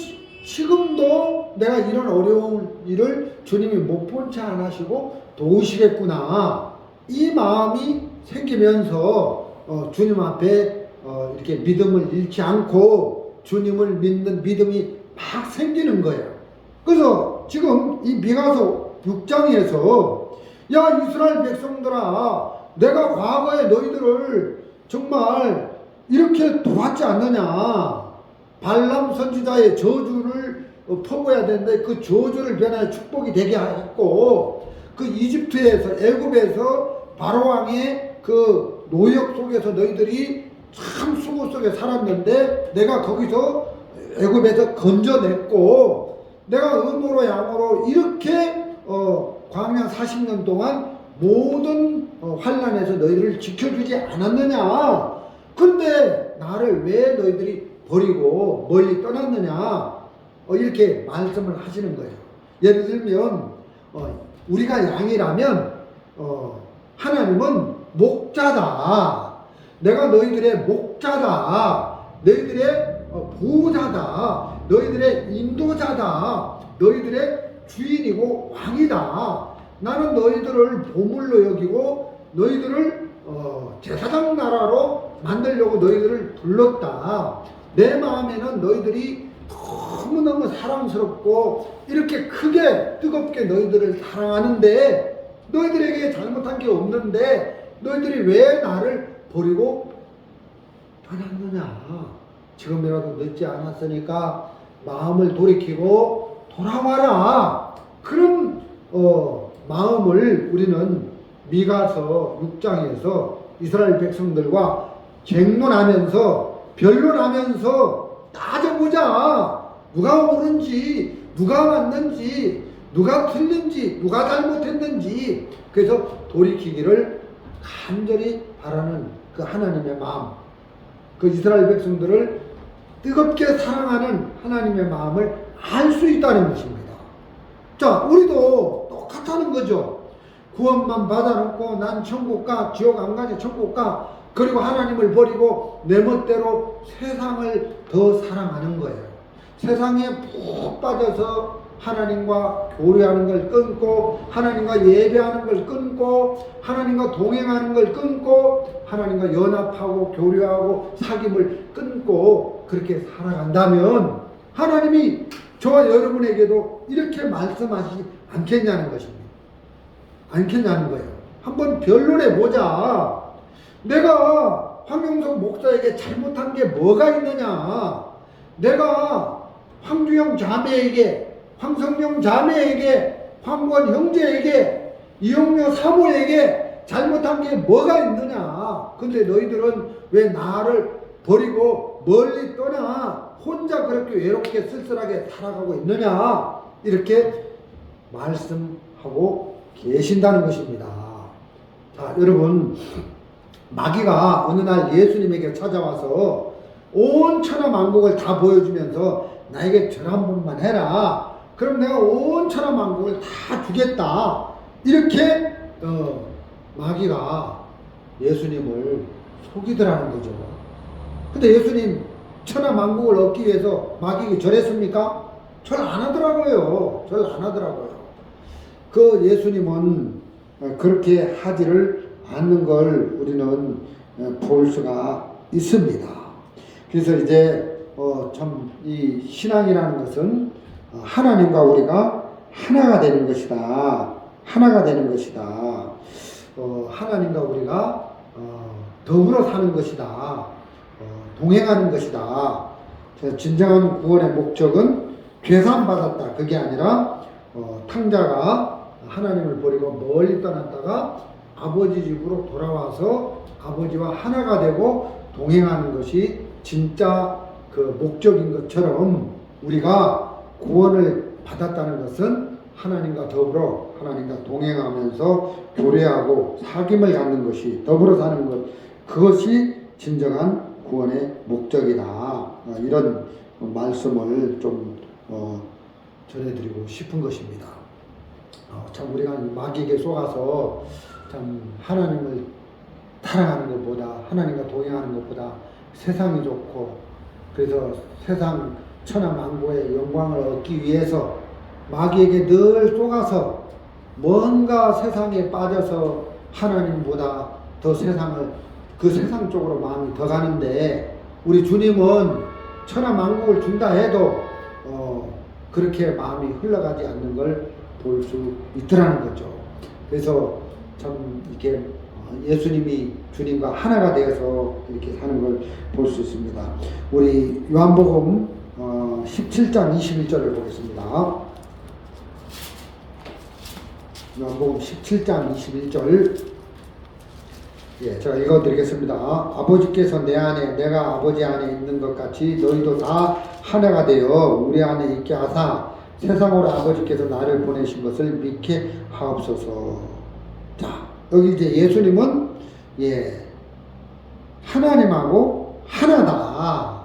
지금도 내가 이런 어려운 일을 주님이 못 본 채 안 하시고 도우시겠구나 이 마음이 생기면서 주님 앞에 이렇게 믿음을 잃지 않고 주님을 믿는 믿음이 막 생기는 거예요. 그래서 지금 이 미가서 6장에서 야 이스라엘 백성들아 내가 과거에 너희들을 정말 이렇게 도왔지 않느냐. 발람 선지자의 저주를 퍼부어야 되는데 그 저주를 변하여 축복이 되게 했고 그 이집트에서 애굽에서 바로왕의 그 노역 속에서 너희들이 참 수고 속에 살았는데 내가 거기서 애굽에서 건져냈고 내가 음으로 양으로 이렇게 광야 40년 동안 모든 환난에서 너희들을 지켜주지 않았느냐. 근데 나를 왜 너희들이 버리고 멀리 떠났느냐. 이렇게 말씀을 하시는 거예요. 예를 들면 우리가 양이라면 하나님은 목자다. 내가 너희들의 목자다. 너희들의 보호자다. 너희들의 인도자다. 너희들의 주인이고 왕이다. 나는 너희들을 보물로 여기고 너희들을 제사장 나라로 만들려고 너희들을 불렀다. 내 마음에는 너희들이 너무너무 사랑스럽고 이렇게 크게 뜨겁게 너희들을 사랑하는데 너희들에게 잘못한 게 없는데 너희들이 왜 나를 버리고 떠났느냐. 지금이라도 늦지 않았으니까 마음을 돌이키고 돌아와라. 그런 마음을 우리는 미가서 6장에서 이스라엘 백성들과 쟁론하면서 변론하면서 따져보자. 누가 옳은지 누가 맞는지 누가 틀린지 누가 잘못했는지 그래서 돌이키기를 간절히 바라는 그 하나님의 마음, 그 이스라엘 백성들을 뜨겁게 사랑하는 하나님의 마음을 알 수 있다는 것입니다. 자, 우리도 똑같다는 거죠. 구원만 받아놓고 난 천국 가, 지옥 안 가지, 천국 가, 그리고 하나님을 버리고 내 멋대로 세상을 더 사랑하는 거예요. 세상에 푹 빠져서 하나님과 교류하는 걸 끊고, 하나님과 예배하는 걸 끊고, 하나님과 동행하는 걸 끊고, 하나님과 연합하고 교류하고 사귐을 끊고 그렇게 살아간다면 하나님이 저와 여러분에게도 이렇게 말씀하시지 않겠냐는 것입니다. 않겠냐는 거예요. 한번 변론해 보자. 내가 황영석 목사에게 잘못한 게 뭐가 있느냐? 내가 황주영 자매에게, 황성영 자매에게, 황권 형제에게, 이용료 사모에게 잘못한 게 뭐가 있느냐? 근데 너희들은 왜 나를 버리고 멀리 떠나 혼자 그렇게 외롭게 쓸쓸하게 살아가고 있느냐? 이렇게 말씀하고 계신다는 것입니다. 자, 여러분, 마귀가 어느 날 예수님에게 찾아와서 온 천하 만국을 다 보여주면서 나에게 절 한 번만 해라. 그럼 내가 온 천하 만국을 다 주겠다. 이렇게 마귀가 예수님을 속이더라는 거죠. 근데 예수님 천하 만국을 얻기 위해서 마귀에게 절했습니까? 절 안 하더라고요. 절 안 하더라고요. 그 예수님은 그렇게 하지를 않는 걸 우리는 볼 수가 있습니다. 그래서 이제 참 이 신앙이라는 것은 하나님과 우리가 하나가 되는 것이다. 하나가 되는 것이다. 하나님과 우리가 더불어 사는 것이다. 동행하는 것이다. 진정한 구원의 목적은 죄산 받았다. 그게 아니라 탕자가 하나님을 버리고 멀리 떠났다가 아버지 집으로 돌아와서 아버지와 하나가 되고 동행하는 것이 진짜 그 목적인 것처럼 우리가 구원을 받았다는 것은 하나님과 더불어 하나님과 동행하면서 교례하고 사귐을 갖는 것이 더불어 사는 것, 그것이 진정한 구원의 목적이다. 이런 말씀을 좀 전해드리고 싶은 것입니다. 참 우리가 마귀에게 속아서 참 하나님을 사랑하는 것보다, 하나님과 동행하는 것보다 세상이 좋고, 그래서 세상 천하 만국의 영광을 얻기 위해서 마귀에게 늘 속아서 뭔가 세상에 빠져서 하나님보다 더 세상을, 그 세상 쪽으로 마음이 더 가는데, 우리 주님은 천하 만국을 준다 해도 그렇게 마음이 흘러가지 않는 걸 볼 수 있더라는 거죠. 그래서 참 이렇게 예수님이 주님과 하나가 되어서 이렇게 사는 걸 볼 수 있습니다. 우리 요한복음 17장 21절을 보겠습니다. 요한복음 17장 21절. 예, 제가 읽어드리겠습니다. 아버지께서 내 안에, 내가 아버지 안에 있는 것 같이 너희도 다 하나가 되어 우리 안에 있게 하사 세상으로 아버지께서 나를 보내신 것을 믿게 하옵소서. 자, 여기 이제 예수님은 하나님하고 하나다.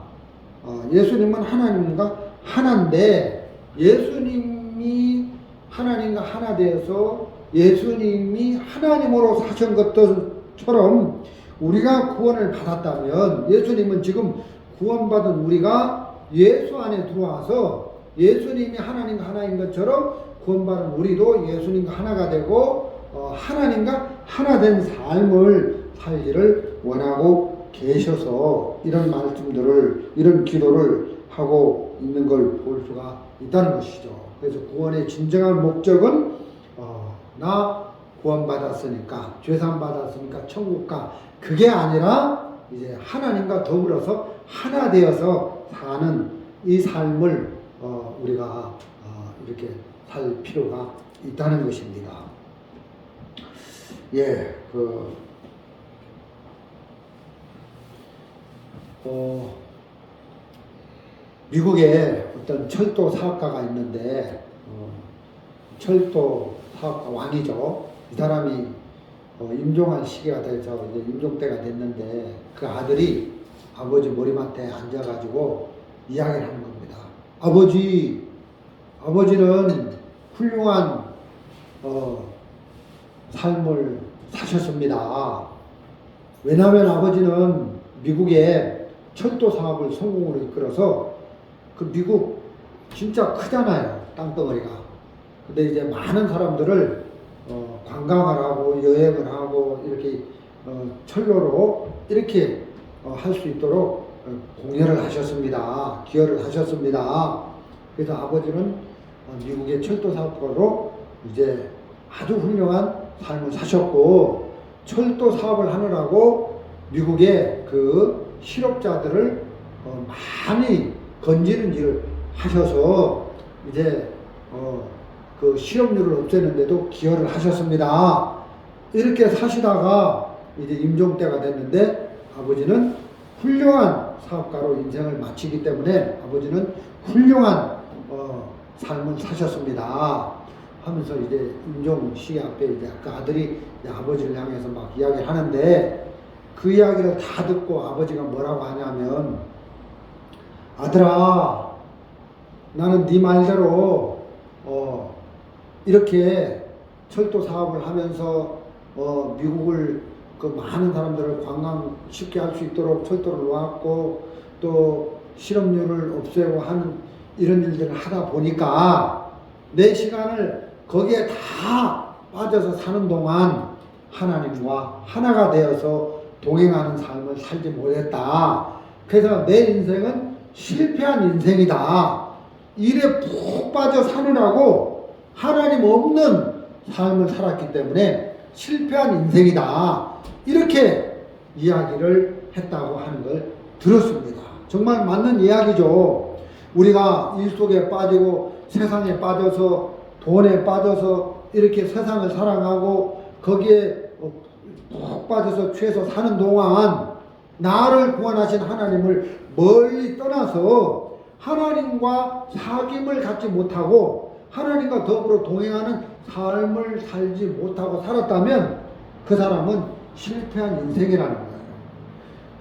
예수님은 하나님과 하나인데, 예수님이 하나님과 하나 되어서 예수님이 하나님으로 사신 것처럼 우리가 구원을 받았다면, 예수님은 지금 구원받은 우리가 예수 안에 들어와서 예수님이 하나님과 하나인 것처럼 구원받은 우리도 예수님과 하나가 되고 하나님과 하나 된 삶을 살기를 원하고 계셔서 이런 말씀들을, 이런 기도를 하고 있는 걸 볼 수가 있다는 것이죠. 그래서 구원의 진정한 목적은 나 구원받았으니까, 죄산 받았으니까 천국 가, 그게 아니라 이제 하나님과 더불어서 하나 되어서 사는 이 삶을 우리가 이렇게 살 필요가 있다는 것입니다. 예, 미국에 어떤 철도 사업가가 있는데, 철도 사업가 왕이죠. 이 사람이 임종한 시기가 돼서 이제 임종 때가 됐는데, 그 아들이 아버지 머리맡에 앉아가지고 이야기를 하는 겁니다. 아버지, 아버지는 훌륭한 삶을 사셨습니다. 왜냐하면 아버지는 미국에 철도 사업을 성공으로 이끌어서 그 미국 진짜 크잖아요. 땅덩어리가. 근데 이제 많은 사람들을 관광을 하고 여행을 하고 이렇게 철로로 이렇게 할 수 있도록 공여를 하셨습니다. 기여를 하셨습니다. 그래서 아버지는 미국의 철도 사업가로 이제 아주 훌륭한 삶을 사셨고, 철도 사업을 하느라고 미국의 그 실업자들을 많이 건지는 일을 하셔서 이제 그 실업률을 없애는데도 기여를 하셨습니다. 이렇게 사시다가 이제 임종 때가 됐는데 아버지는 훌륭한 사업가로 인생을 마치기 때문에 아버지는 훌륭한 삶을 사셨습니다. 하면서 이제 임종식 앞에 이제 아까 아들이 이제 아버지를 향해서 막 이야기를 하는데, 그 이야기를 다 듣고 아버지가 뭐라고 하냐면, 아들아, 나는 네 말대로 이렇게 철도 사업을 하면서 미국을 그 많은 사람들을 관광 쉽게 할 수 있도록 철도를 놓았고 또 실업률을 없애고 하는 이런 일들을 하다 보니까 내 시간을 거기에 다 빠져서 사는 동안 하나님과 하나가 되어서 동행하는 삶을 살지 못했다. 그래서 내 인생은 실패한 인생이다. 일에 푹 빠져 사느라고 하나님 없는 삶을 살았기 때문에 실패한 인생이다. 이렇게 이야기를 했다고 하는 걸 들었습니다. 정말 맞는 이야기죠. 우리가 일 속에 빠지고 세상에 빠져서 돈에 빠져서 이렇게 세상을 사랑하고 거기에 푹 빠져서 취해서 사는 동안 나를 구원하신 하나님을 멀리 떠나서 하나님과 사귐을 갖지 못하고 하나님과 더불어 동행하는 삶을 살지 못하고 살았다면 그 사람은 실패한 인생이라는 거예요.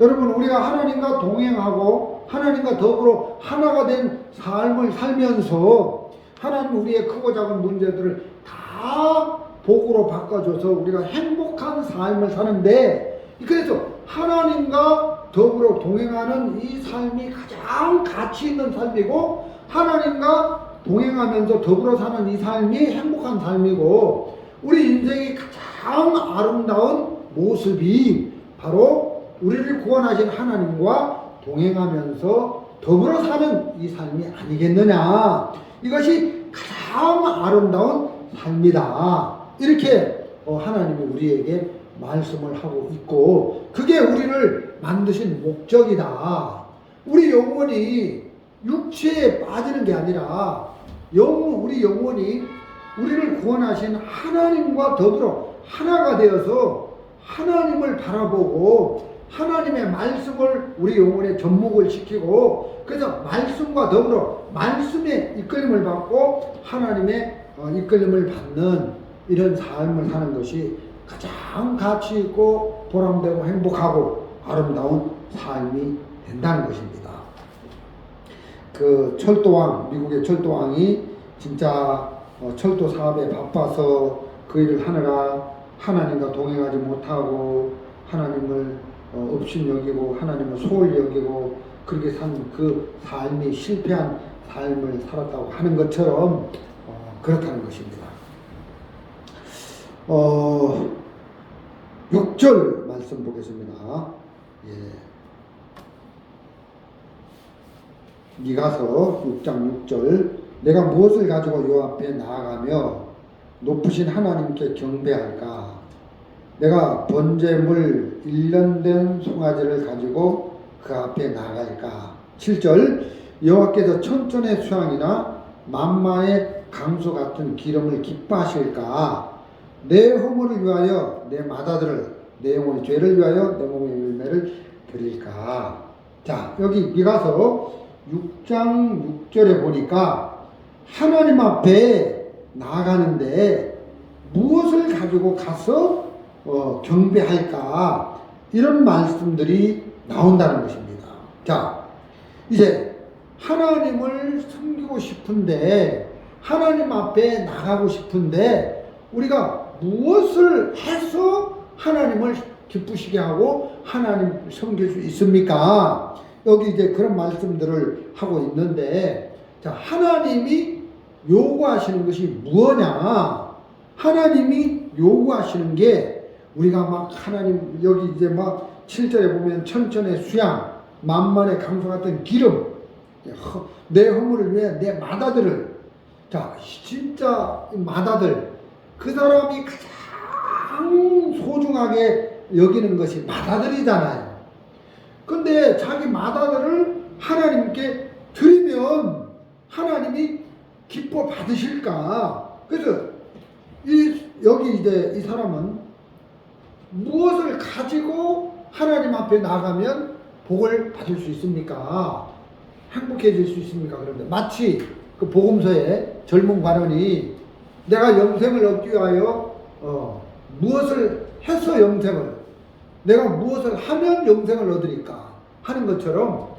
여러분, 우리가 하나님과 동행하고 하나님과 더불어 하나가 된 삶을 살면서 하나님 우리의 크고 작은 문제들을 다 복으로 바꿔줘서 우리가 행복한 삶을 사는데, 그래서 하나님과 더불어 동행하는 이 삶이 가장 가치 있는 삶이고 하나님과 동행하면서 더불어 사는 이 삶이 행복한 삶이고, 우리 인생이 가장 아름다운 모습이 바로 우리를 구원하신 하나님과 동행하면서 더불어 사는 이 삶이 아니겠느냐. 이것이 가장 아름다운 삶이다. 이렇게 하나님이 우리에게 말씀을 하고 있고, 그게 우리를 만드신 목적이다. 우리 영혼이 육체에 빠지는 게 아니라 우리 영혼이 우리를 구원하신 하나님과 더불어 하나가 되어서 하나님을 바라보고 하나님의 말씀을 우리 영혼에 접목을 시키고, 그래서 말씀과 더불어 말씀의 이끌림을 받고 하나님의 이끌림을 받는 이런 삶을 사는 것이 가장 가치 있고 보람되고 행복하고 아름다운 삶이 된다는 것입니다. 그 철도왕, 미국의 철도왕이 진짜 철도 사업에 바빠서 그 일을 하느라 하나님과 동행하지 못하고 하나님을 업신여기고 하나님을 소홀히 여기고 그렇게 산 그 삶이 실패한 삶을 살았다고 하는 것처럼 그렇다는 것입니다. 6절 말씀 보겠습니다. 미가서 6장 6절, 내가 무엇을 가지고 요 앞에 나아가며 높으신 하나님께 경배할까? 내가 번제물 1년 된 송아지를 가지고 그 앞에 나갈까? 7절, 여호와께서 천천의 수양이나 만마의 강수 같은 기름을 기뻐하실까? 내 허물을 위하여 내 맏아들을, 내 영혼의 죄를 위하여 내 몸의 열매를 드릴까? 자, 여기 미가서 6장 6절에 보니까 하나님 앞에 나아가는데 무엇을 가지고 가서 경배할까? 이런 말씀들이 나온다는 것입니다. 자, 이제 하나님을 섬기고 싶은데 하나님 앞에 나가고 싶은데 우리가 무엇을 해서 하나님을 기쁘시게 하고 하나님 섬길 수 있습니까? 여기 이제 그런 말씀들을 하고 있는데, 자, 하나님이 요구하시는 것이 무엇냐? 하나님이 요구하시는 게 우리가 막 하나님 여기 이제 막 7절에 보면 천천의 수양, 만만의 강수 같은 기름, 내 허물을 위해 내 맏아들을, 자, 진짜 맏아들, 그 사람이 가장 소중하게 여기는 것이 맏아들이잖아요. 근데 자기 맏아들을 하나님께 드리면 하나님이 기뻐 받으실까? 그래서 여기 이제 이 사람은 무엇을 가지고 하나님 앞에 나가면 복을 받을 수 있습니까? 행복해질 수 있습니까? 그런데 마치 그 복음서에 젊은 관원이 내가 영생을 얻기 위하여 무엇을 해서 영생을, 내가 무엇을 하면 영생을 얻으리까 하는 것처럼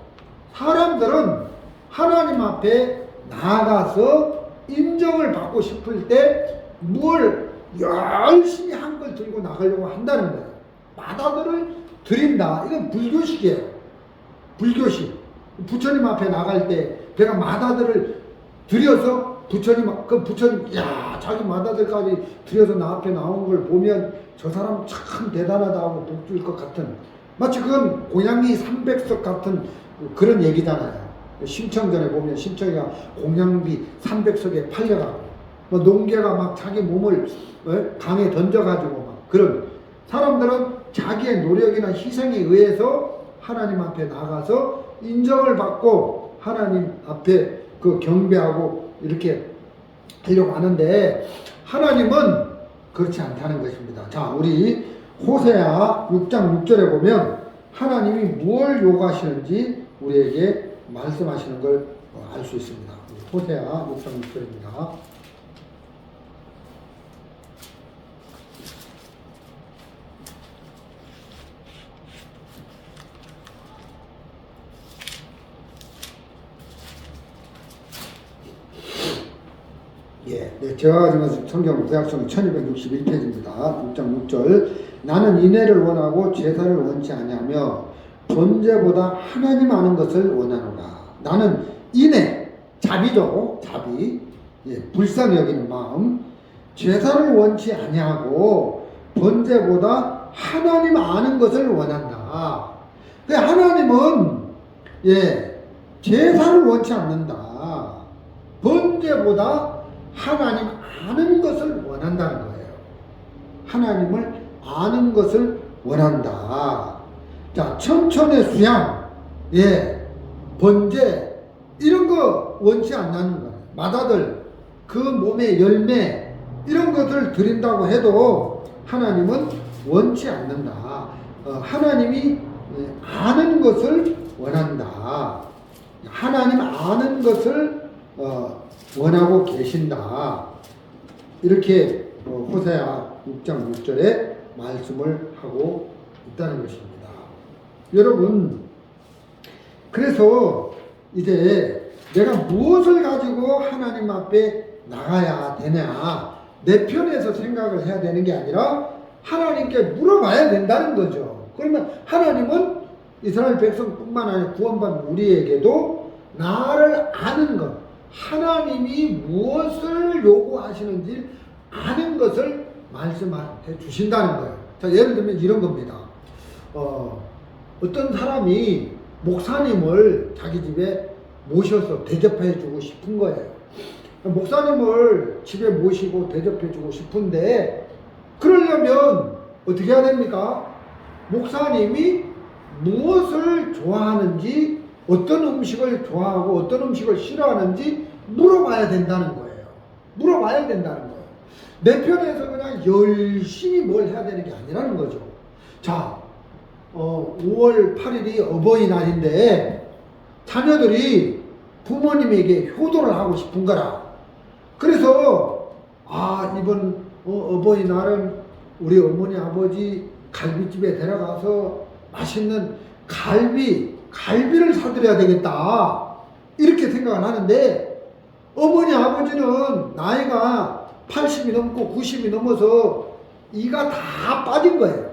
사람들은 하나님 앞에 나아가서 인정을 받고 싶을 때 뭘 열심히 한 걸 들고 나가려고 한다는 거예요. 맏아들을 드린다. 이건 불교식이에요. 불교식. 부처님 앞에 나갈 때 내가 맏아들을 드려서 부처님, 야, 자기 맏아들까지 드려서 나 앞에 나온 걸 보면 저 사람 참 대단하다고 복 줄 것 같은, 마치 그건 고양이 300석 같은 그런 얘기잖아요. 심청전에 보면 심청이가 공양비 300석에 팔려가고, 뭐 농개가 막 자기 몸을 강에 던져가지고 막 그런, 사람들은 자기의 노력이나 희생에 의해서 하나님 앞에 나가서 인정을 받고 하나님 앞에 그 경배하고 이렇게 하려고 하는데, 하나님은 그렇지 않다는 것입니다. 자, 우리 호세아 6장 6절에 보면 하나님이 무엇을 요구하시는지 우리에게 말씀하시는 걸 알 수 있습니다. 호세아 6장 6절입니다. 예, 네, 제가 가지고 성경 구약성 1261페이지입니다. 6장 6절. 나는 인애를 원하고 제사를 원치 아니하며 번제보다 하나님 아는 것을 원하노라. 나는 인애, 자비죠, 자비, 예, 불쌍히 여기는 마음. 제사를 원치 아니하고 번제보다 하나님 아는 것을 원한다. 하나님은 예, 제사를 원치 않는다. 번제보다 하나님 아는 것을 원한다는 거예요. 하나님을 아는 것을 원한다. 자, 천천의 수양, 예, 번제, 이런 거 원치 않는 거예요. 맏아들, 그 몸의 열매, 이런 것을 드린다고 해도 하나님은 원치 않는다. 하나님이 아는 것을 원한다. 하나님 아는 것을 원하고 계신다. 이렇게 호세아 6장 6절에 말씀을 하고 있다는 것입니다. 여러분, 그래서 이제 내가 무엇을 가지고 하나님 앞에 나가야 되냐, 내 편에서 생각을 해야 되는 게 아니라 하나님께 물어봐야 된다는 거죠. 그러면 하나님은 이스라엘 백성뿐만 아니라 구원받은 우리에게도 나를 아는 것, 하나님이 무엇을 요구하시는지 아는 것을 말씀해 주신다는 거예요. 자, 예를 들면 이런 겁니다. 어떤 사람이 목사님을 자기 집에 모셔서 대접해 주고 싶은 거예요. 목사님을 집에 모시고 대접해 주고 싶은데, 그러려면 어떻게 해야 됩니까? 목사님이 무엇을 좋아하는지, 어떤 음식을 좋아하고 어떤 음식을 싫어하는지 물어봐야 된다는 거예요. 물어봐야 된다는 거예요. 내 편에서 그냥 열심히 뭘 해야 되는 게 아니라는 거죠. 자, 5월 8일이 어버이날인데 자녀들이 부모님에게 효도를 하고 싶은 거라. 그래서 이번 어버이날은 우리 어머니 아버지 갈비집에 데려가서 맛있는 갈비를 사드려야 되겠다, 이렇게 생각을 하는데, 어머니 아버지는 나이가 80이 넘고 90이 넘어서 이가 다 빠진 거예요.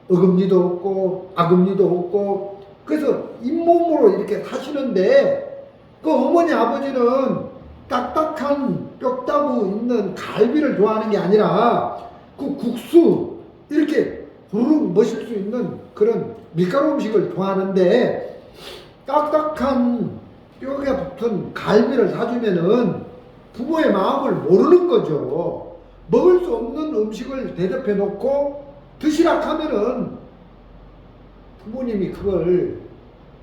어금니도 없고 아금니도 없고 그래서 잇몸으로 이렇게 사시는데 그 어머니 아버지는 딱딱한 뼈다구 있는 갈비를 좋아하는 게 아니라 그 국수 이렇게 후루룩 마실 수 있는 그런 밀가루 음식을 좋아하는데 딱딱한 뼈가 붙은 갈비를 사주면은 부모의 마음을 모르는 거죠. 먹을 수 없는 음식을 대접해 놓고 드시라 하면은 부모님이 그걸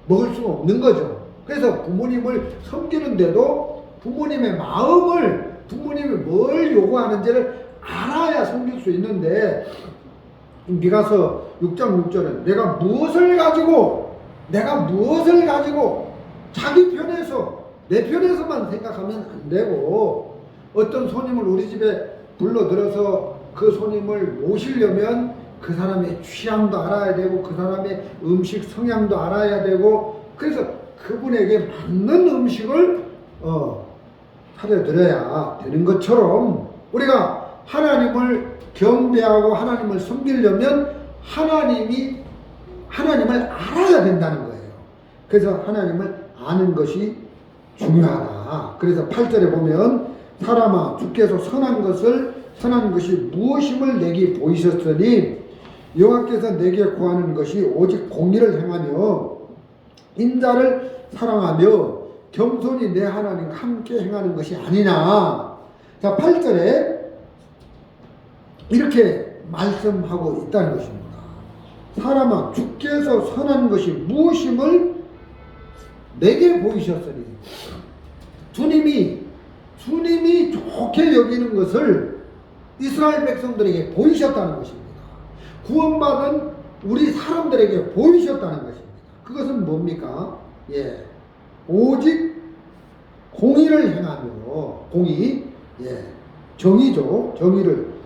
먹을 수가 없는 거죠. 그래서 부모님을 섬기는데도 부모님의 마음을, 부모님이 뭘 요구하는지를 알아야 섬길 수 있는데, 미가서 6장 6절에 내가 무엇을 가지고 자기 편에서 내 편에서만 생각하면 안 되고, 어떤 손님을 우리 집에 불러들어서 그 손님을 모시려면 그 사람의 취향도 알아야 되고 그 사람의 음식 성향도 알아야 되고, 그래서 그분에게 맞는 음식을 차려드려야 되는 것처럼 우리가 하나님을 경배하고 하나님을 섬기려면 하나님을 알아야 된다는 거예요. 그래서 하나님을 아는 것이 중요하다. 그래서 8절에 보면 사람아 주께서 선한 것이 무엇임을 내게 보이셨으니 여호와께서 내게 구하는 것이 오직 공의를 행하며 인자를 사랑하며 겸손히 내 하나님과 함께 행하는 것이 아니냐. 자, 8절에 이렇게 말씀하고 있다는 것입니다. 사람아 주께서 선한 것이 무엇임을 내게 보이셨으니, 주님이 좋게 여기는 것을 이스라엘 백성들에게 보이셨다는 것입니다. 구원받은 우리 사람들에게 보이셨다는 것입니다. 그것은 뭡니까? 오직 공의를 행하며, 정의죠.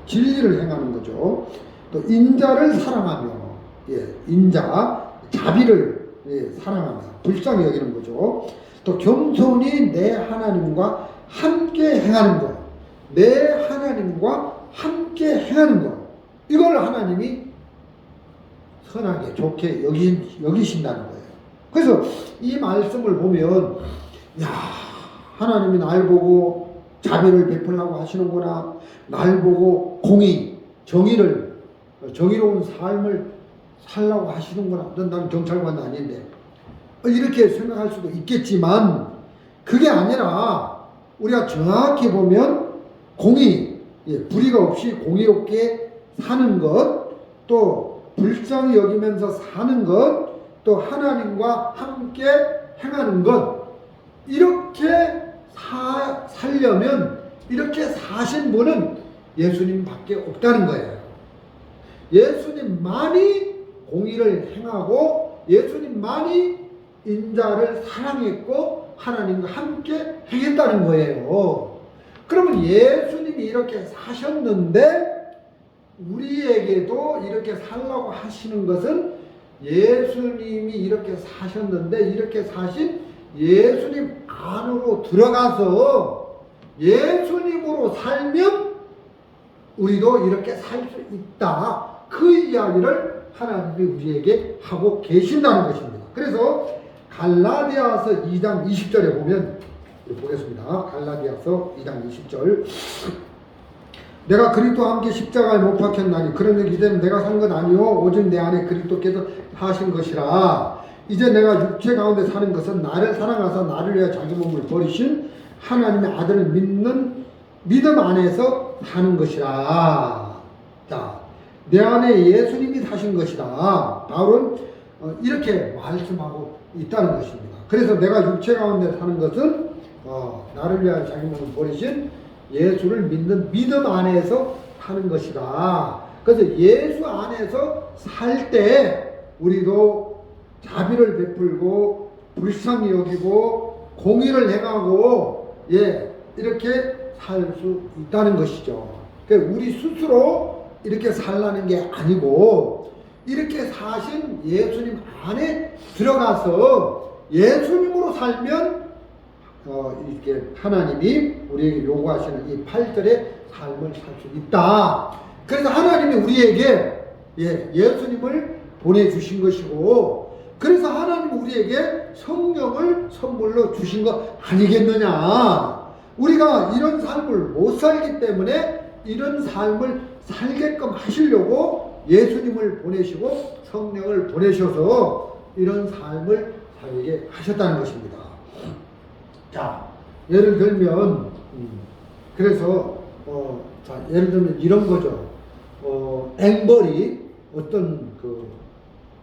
진리를 행하는 거죠. 또 인자를 사랑하며, 자비를 사랑하며 불쌍히 여기는 거죠. 또 겸손히 내 하나님과 함께 행하는 것, 내 하나님과 함께 행하는 것, 이걸 하나님이 선하게 좋게 여기신다는 거예요. 그래서 이 말씀을 보면 하나님이 날 보고 자비를 베풀라고 하시는구나, 날 보고 정의로운 삶을 살라고 하시는구나. 나는 경찰관도 아닌데 이렇게 생각할 수도 있겠지만 그게 아니라 우리가 정확히 보면 불의가 없이 공의롭게 사는 것, 또 불쌍히 여기면서 사는 것, 또 하나님과 함께 행하는 것, 이렇게 살려면 이렇게 사신 분은 예수님밖에 없다는 거예요. 예수님만이 공의를 행하고 예수님만이 인자를 사랑했고 하나님과 함께 행했다는 거예요. 그러면 예수님이 이렇게 사셨는데 우리에게도 이렇게 살라고 하시는 것은 예수님이 이렇게 사셨는데 이렇게 사신 예수님 안으로 들어가서 예수님으로 살면 우리도 이렇게 살 수 있다. 그 이야기를 하나님이 우리에게 하고 계신다는 것입니다. 그래서 갈라디아서 2장 20절에 보면 보겠습니다. 갈라디아서 2장 20절. 내가 그리스도와 함께 십자가에 못 박혔나니 그러면 이제는 내가 산 것 아니요 오직 내 안에 그리스도께서 사신 것이라. 이제 내가 육체 가운데 사는 것은 나를 사랑하사 나를 위하여 자기 몸을 버리신 하나님의 아들을 믿는 믿음 안에서 사는 것이라. 자, 내 안에 예수님이 사신 것이다. 바울은 이렇게 말씀하고 있다는 것입니다. 그래서 내가 육체 가운데 사는 것은 나를 위하여 자기 몸을 버리신 예수를 믿는 믿음 안에서 사는 것이다. 그래서 예수 안에서 살 때 우리도 자비를 베풀고 불쌍히 여기고 공의를 행하고 이렇게 살 수 있다는 것이죠. 그러니까 우리 스스로 이렇게 살라는 게 아니고 이렇게 사신 예수님 안에 들어가서 예수님으로 살면 이렇게 하나님이 우리에게 요구하시는 이 8절의 삶을 살 수 있다. 그래서 하나님이 우리에게 예수님을 보내주신 것이고, 그래서 하나님 우리에게 성령을 선물로 주신 거 아니겠느냐. 우리가 이런 삶을 못 살기 때문에 이런 삶을 살게끔 하시려고 예수님을 보내시고 성령을 보내셔서 이런 삶을 살게 하셨다는 것입니다. 자, 예를 들면 그래서 예를 들면 이런 거죠. 앵벌이 어떤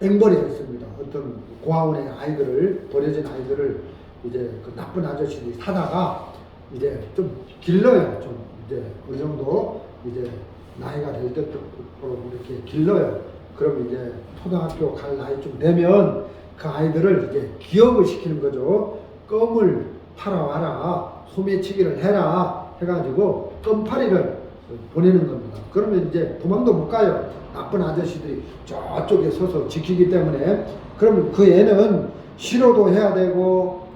앵벌이가 있습니다. 어떤 고아원의 아이들을, 버려진 아이들을 이제 그 나쁜 아저씨들이 사다가 이제 좀 길러요. 좀 이제 어느 정도 이제 나이가 될 때도 이렇게 길러요. 그럼 이제 초등학교 갈 나이쯤 되면 그 아이들을 이제 기억을 시키는 거죠. 껌을 팔아와라, 소매치기를 해라 해가지고 껌파리를 보내는 겁니다. 그러면 이제 도망도 못 가요. 나쁜 아저씨들이 저쪽에 서서 지키기 때문에. 그러면 그 애는 싫어도 해야 되고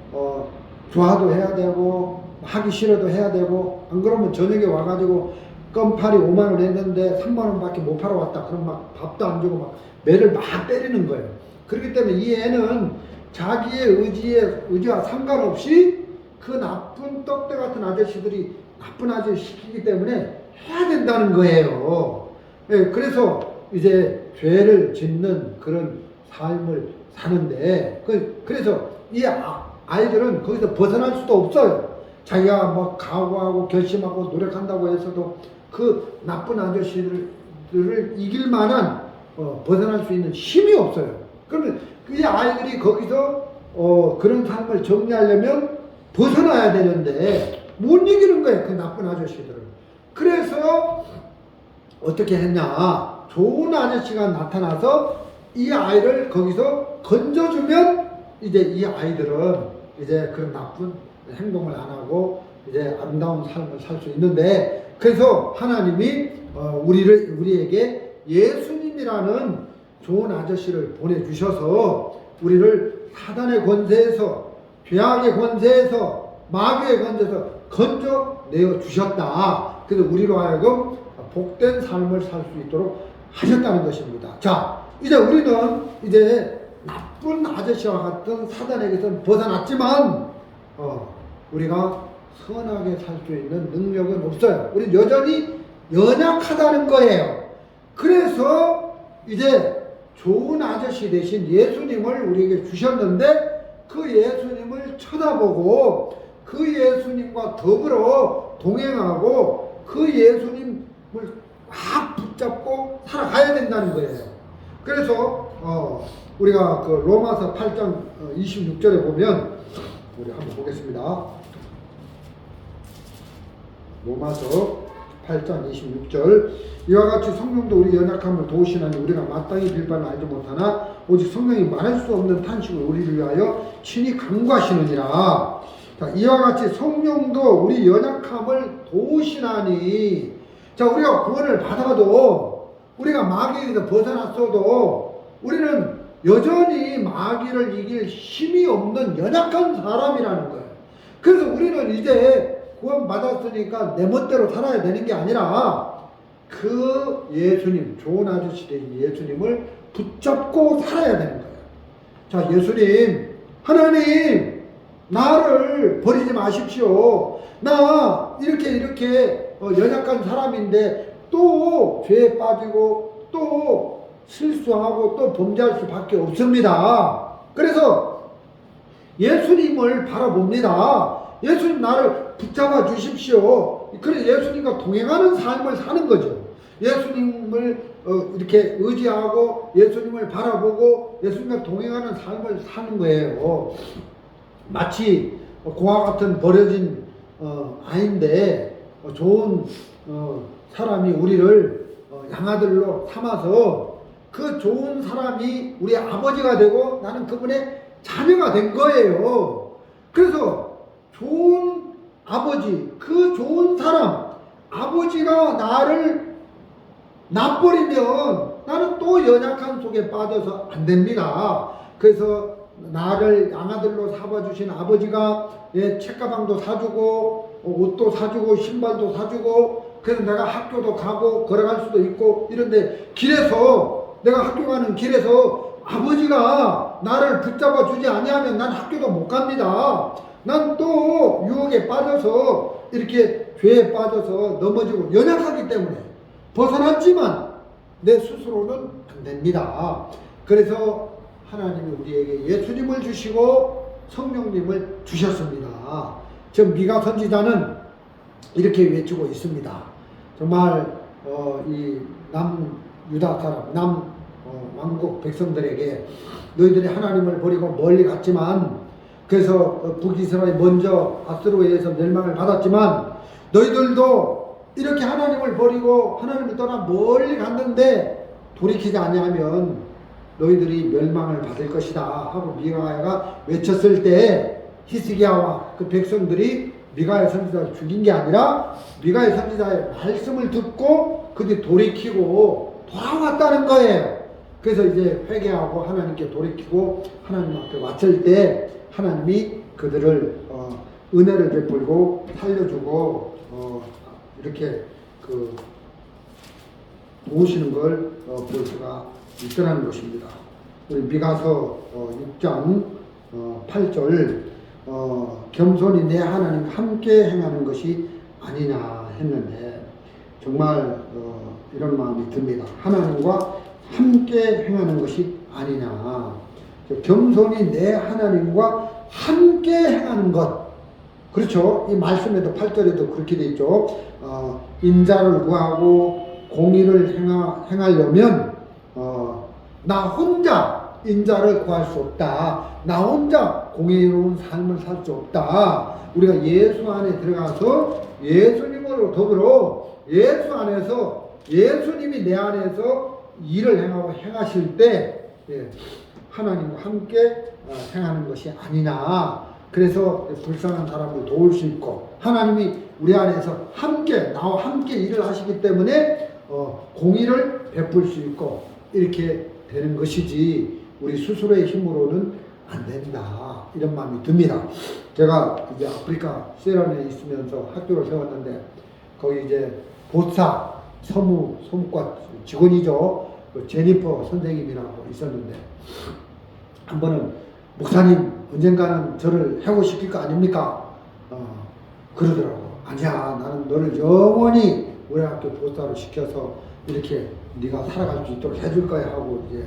좋아도 해야 되고 하기 싫어도 해야 되고, 안 그러면 저녁에 와가지고 껌파리 5만원 했는데 3만원밖에 못 팔아왔다. 그럼 막 밥도 안 주고 막 매를 막 때리는 거예요. 그렇기 때문에 이 애는 자기의 의지와 상관없이 그 나쁜 떡대 같은 아저씨들이 나쁜 아저씨 시키기 때문에 해야 된다는 거예요. 그래서 이제 죄를 짓는 그런 삶을 사는데, 그래서 이 아이들은 거기서 벗어날 수도 없어요. 자기가 뭐 각오하고 결심하고 노력한다고 해서도 그 나쁜 아저씨들을 이길 만한 벗어날 수 있는 힘이 없어요. 그러면 이 아이들이 거기서 그런 삶을 정리하려면 벗어나야 되는데 못 이기는 거예요. 그 나쁜 아저씨들을. 그래서 어떻게 했냐, 좋은 아저씨가 나타나서 이 아이를 거기서 건져주면 이제 이 아이들은 이제 그런 나쁜 행동을 안 하고 이제 아름다운 삶을 살 수 있는데, 그래서 하나님이 우리에게 예수님이라는 좋은 아저씨를 보내주셔서 우리를 사단의 권세에서, 죄악의 권세에서, 마귀의 권세에서 건져내어 주셨다. 그래서 우리로 하여금 복된 삶을 살 수 있도록 하셨다는 것입니다. 자, 이제 우리는 이제 나쁜 아저씨와 같은 사단에게서 벗어났지만 우리가 선하게 살 수 있는 능력은 없어요. 우리는 여전히 연약하다는 거예요. 그래서 이제 좋은 아저씨 대신 예수님을 우리에게 주셨는데, 그 예수님을 쳐다보고 그 예수님과 더불어 동행하고 그 예수님을 막 붙잡고 살아가야 된다는 거예요. 그래서 우리가 그 로마서 8장 26절에 보면, 우리 한번 보겠습니다. 로마서 8장 26절, 이와 같이 성령도 우리 연약함을 도우시나니 우리가 마땅히 빌 바는 알지 못하나 오직 성령이 말할 수 없는 탄식을 우리를 위하여 친히 간구하시느니라. 자, 이와 같이 성령도 우리 연약함을 도우시나니, 자, 우리가 구원을 받아도, 우리가 마귀에서 벗어났어도 우리는 여전히 마귀를 이길 힘이 없는 연약한 사람이라는 거예요. 그래서 우리는 이제 구원 받았으니까 내 멋대로 살아야 되는 게 아니라 그 예수님, 좋은 아저씨 된 예수님을 붙잡고 살아야 되는 거예요. 자, 예수님, 하나님, 나를 버리지 마십시오. 나 이렇게 연약한 사람인데 또 죄에 빠지고 또 실수하고 또 범죄할 수밖에 없습니다. 그래서 예수님을 바라봅니다. 예수님, 나를 붙잡아 주십시오. 그래서 예수님과 동행하는 삶을 사는 거죠. 예수님을 이렇게 의지하고 예수님을 바라보고 예수님과 동행하는 삶을 사는 거예요. 마치 고아 같은 버려진 아이인데 좋은 사람이 우리를 양아들로 삼아서 그 좋은 사람이 우리 아버지가 되고 나는 그분의 자녀가 된 거예요. 그래서 좋은 아버지, 그 좋은 사람, 아버지가 나를 놔버리면 나는 또 연약한 속에 빠져서 안 됩니다. 그래서 나를 양아들로 삼아주신 아버지가 책가방도 사주고 옷도 사주고 신발도 사주고 그래서 내가 학교도 가고 걸어갈 수도 있고 이런데 길에서 내가 학교 가는 길에서 아버지가 나를 붙잡아 주지 아니하면 난 학교도 못 갑니다. 난 또 유혹에 빠져서 이렇게 죄에 빠져서 넘어지고 연약하기 때문에 벗어났지만 내 스스로는 안 됩니다. 그래서 하나님이 우리에게 예수님을 주시고 성령님을 주셨습니다. 지금 미가 선지자는 이렇게 외치고 있습니다. 정말 이 남유다 사람, 왕국 백성들에게 너희들이 하나님을 버리고 멀리 갔지만 그래서 북이스라엘이 먼저 아수르에 의해서 멸망을 받았지만 너희들도 이렇게 하나님을 버리고 하나님을 떠나 멀리 갔는데 돌이키지 아니하면 너희들이 멸망을 받을 것이다 하고 미가야가 외쳤을 때 히스기야와 그 백성들이 미가야 선지자를 죽인 게 아니라 미가야 선지자의 말씀을 듣고 그들이 돌이키고 돌아왔다는 거예요. 그래서 이제 회개하고 하나님께 돌이키고 하나님 앞에 왔을 때 하나님이 그들을 은혜를 베풀고 살려주고 이렇게 도우시는 걸 볼 수가 있더라는 것입니다. 우리 미가서 6장 8절 겸손히 내 하나님 함께 행하는 것이 아니냐 했는데 정말 이런 마음이 듭니다. 하나님과 함께 행하는 것이 아니냐. 겸손히 내 하나님과 함께 행하는 것. 그렇죠. 이 말씀에도 8절에도 그렇게 돼 있죠. 인자를 구하고 공의를 행하려면 나 혼자 인자를 구할 수 없다. 나 혼자 공의로운 삶을 살 수 없다. 우리가 예수 안에 들어가서 예수님으로 더불어 예수 안에서 예수님이 내 안에서 일을 행하고 행하실 때 하나님과 함께 행하는 것이 아니냐. 그래서 불쌍한 사람을 도울 수 있고 하나님이 우리 안에서 함께 나와 함께 일을 하시기 때문에 공의를 베풀 수 있고 이렇게 되는 것이지 우리 스스로의 힘으로는 안 된다. 이런 마음이 듭니다. 제가 이제 아프리카 세라레온에 있으면서 학교를 세웠는데 거기 이제 보사 소무과 직원이죠. 제니퍼 선생님이라고 있었는데 한 번은 목사님 언젠가는 저를 해고시킬 거 아닙니까? 그러더라고. 아니야, 나는 너를 영원히 우리 학교 보사로 시켜서 이렇게 네가 살아갈 수 있도록 해줄 거야 하고 이제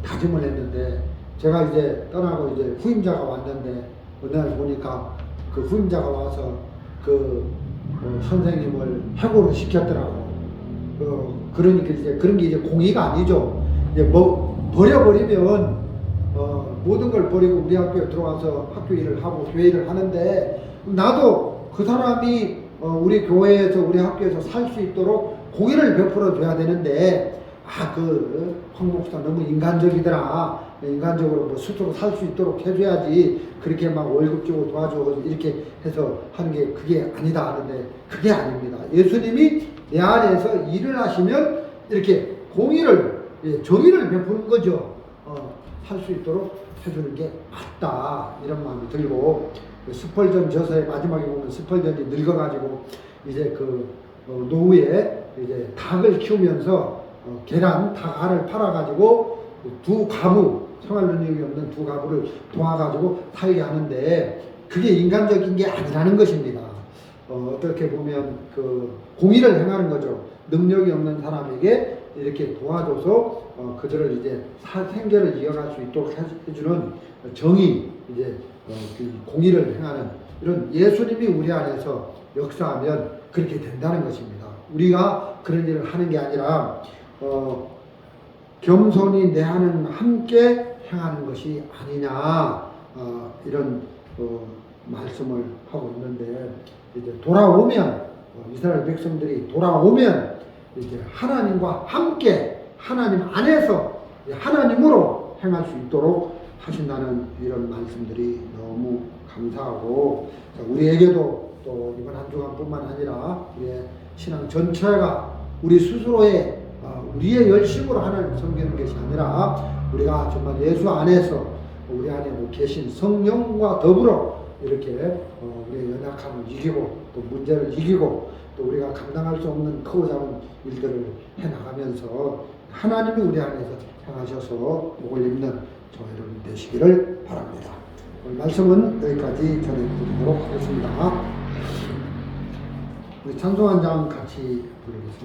다짐을 했는데 제가 이제 떠나고 이제 후임자가 왔는데 어느 날 보니까 그 후임자가 와서 그 선생님을 해고를 시켰더라고. 그러니까 이제 그런 게 이제 공의가 아니죠. 이제 뭐 버려버리면 모든 걸 버리고 우리 학교에 들어와서 학교 일을 하고 교회 일을 하는데 나도 그 사람이 우리 교회에서 우리 학교에서 살 수 있도록 공의를 베풀어 줘야 되는데 황 목사 너무 인간적이더라. 인간적으로 뭐 스스로 살 수 있도록 해줘야지. 그렇게 막 월급 주고 도와줘 이렇게 해서 하는 게 그게 아니다 하는데 그게 아닙니다. 예수님이 내 안에서 일을 하시면 이렇게 공의를 정의를 베푸는 거죠. 할 수 있도록 해주는 게 맞다 이런 마음이 들고 스펄전 저서의 마지막에 보면 스펄전이 늙어가지고 이제 노후에 이제 닭을 키우면서 닭 알을 팔아가지고 두 가부 생활 능력이 없는 두 가부를 도와가지고 살게 하는데 그게 인간적인 게 아니라는 것입니다. 어떻게 보면 공의를 행하는 거죠. 능력이 없는 사람에게 이렇게 도와줘서 그들을 이제 생계를 이어갈 수 있도록 해주는 정의, 이제 공의를 행하는 이런 예수님이 우리 안에서 역사하면 그렇게 된다는 것입니다. 우리가 그런 일을 하는 게 아니라 겸손히 내 하나님 함께 행하는 것이 아니냐 이런 말씀을 하고 있는데 이제 돌아오면 이스라엘 백성들이 돌아오면 이제 하나님과 함께 하나님 안에서 하나님으로 행할 수 있도록 하신다는 이런 말씀들이 너무 감사하고 우리에게도 또 이번 한 주간뿐만 아니라 우리의 신앙 전체가 우리 스스로의 우리의 열심으로 하나님을 섬기는 것이 아니라 우리가 정말 예수 안에서 우리 안에 계신 성령과 더불어 이렇게 우리의 연약함을 이기고 또 문제를 이기고 또 우리가 감당할 수 없는 크고 작은 일들을 해나가면서 하나님이 우리 안에서 행하셔서 복을 입는 저와 여러분 되시기를 바랍니다. 오늘 말씀은 여기까지 전해드리도록 하겠습니다. 우리 찬송 한 장 같이 부르겠습니다.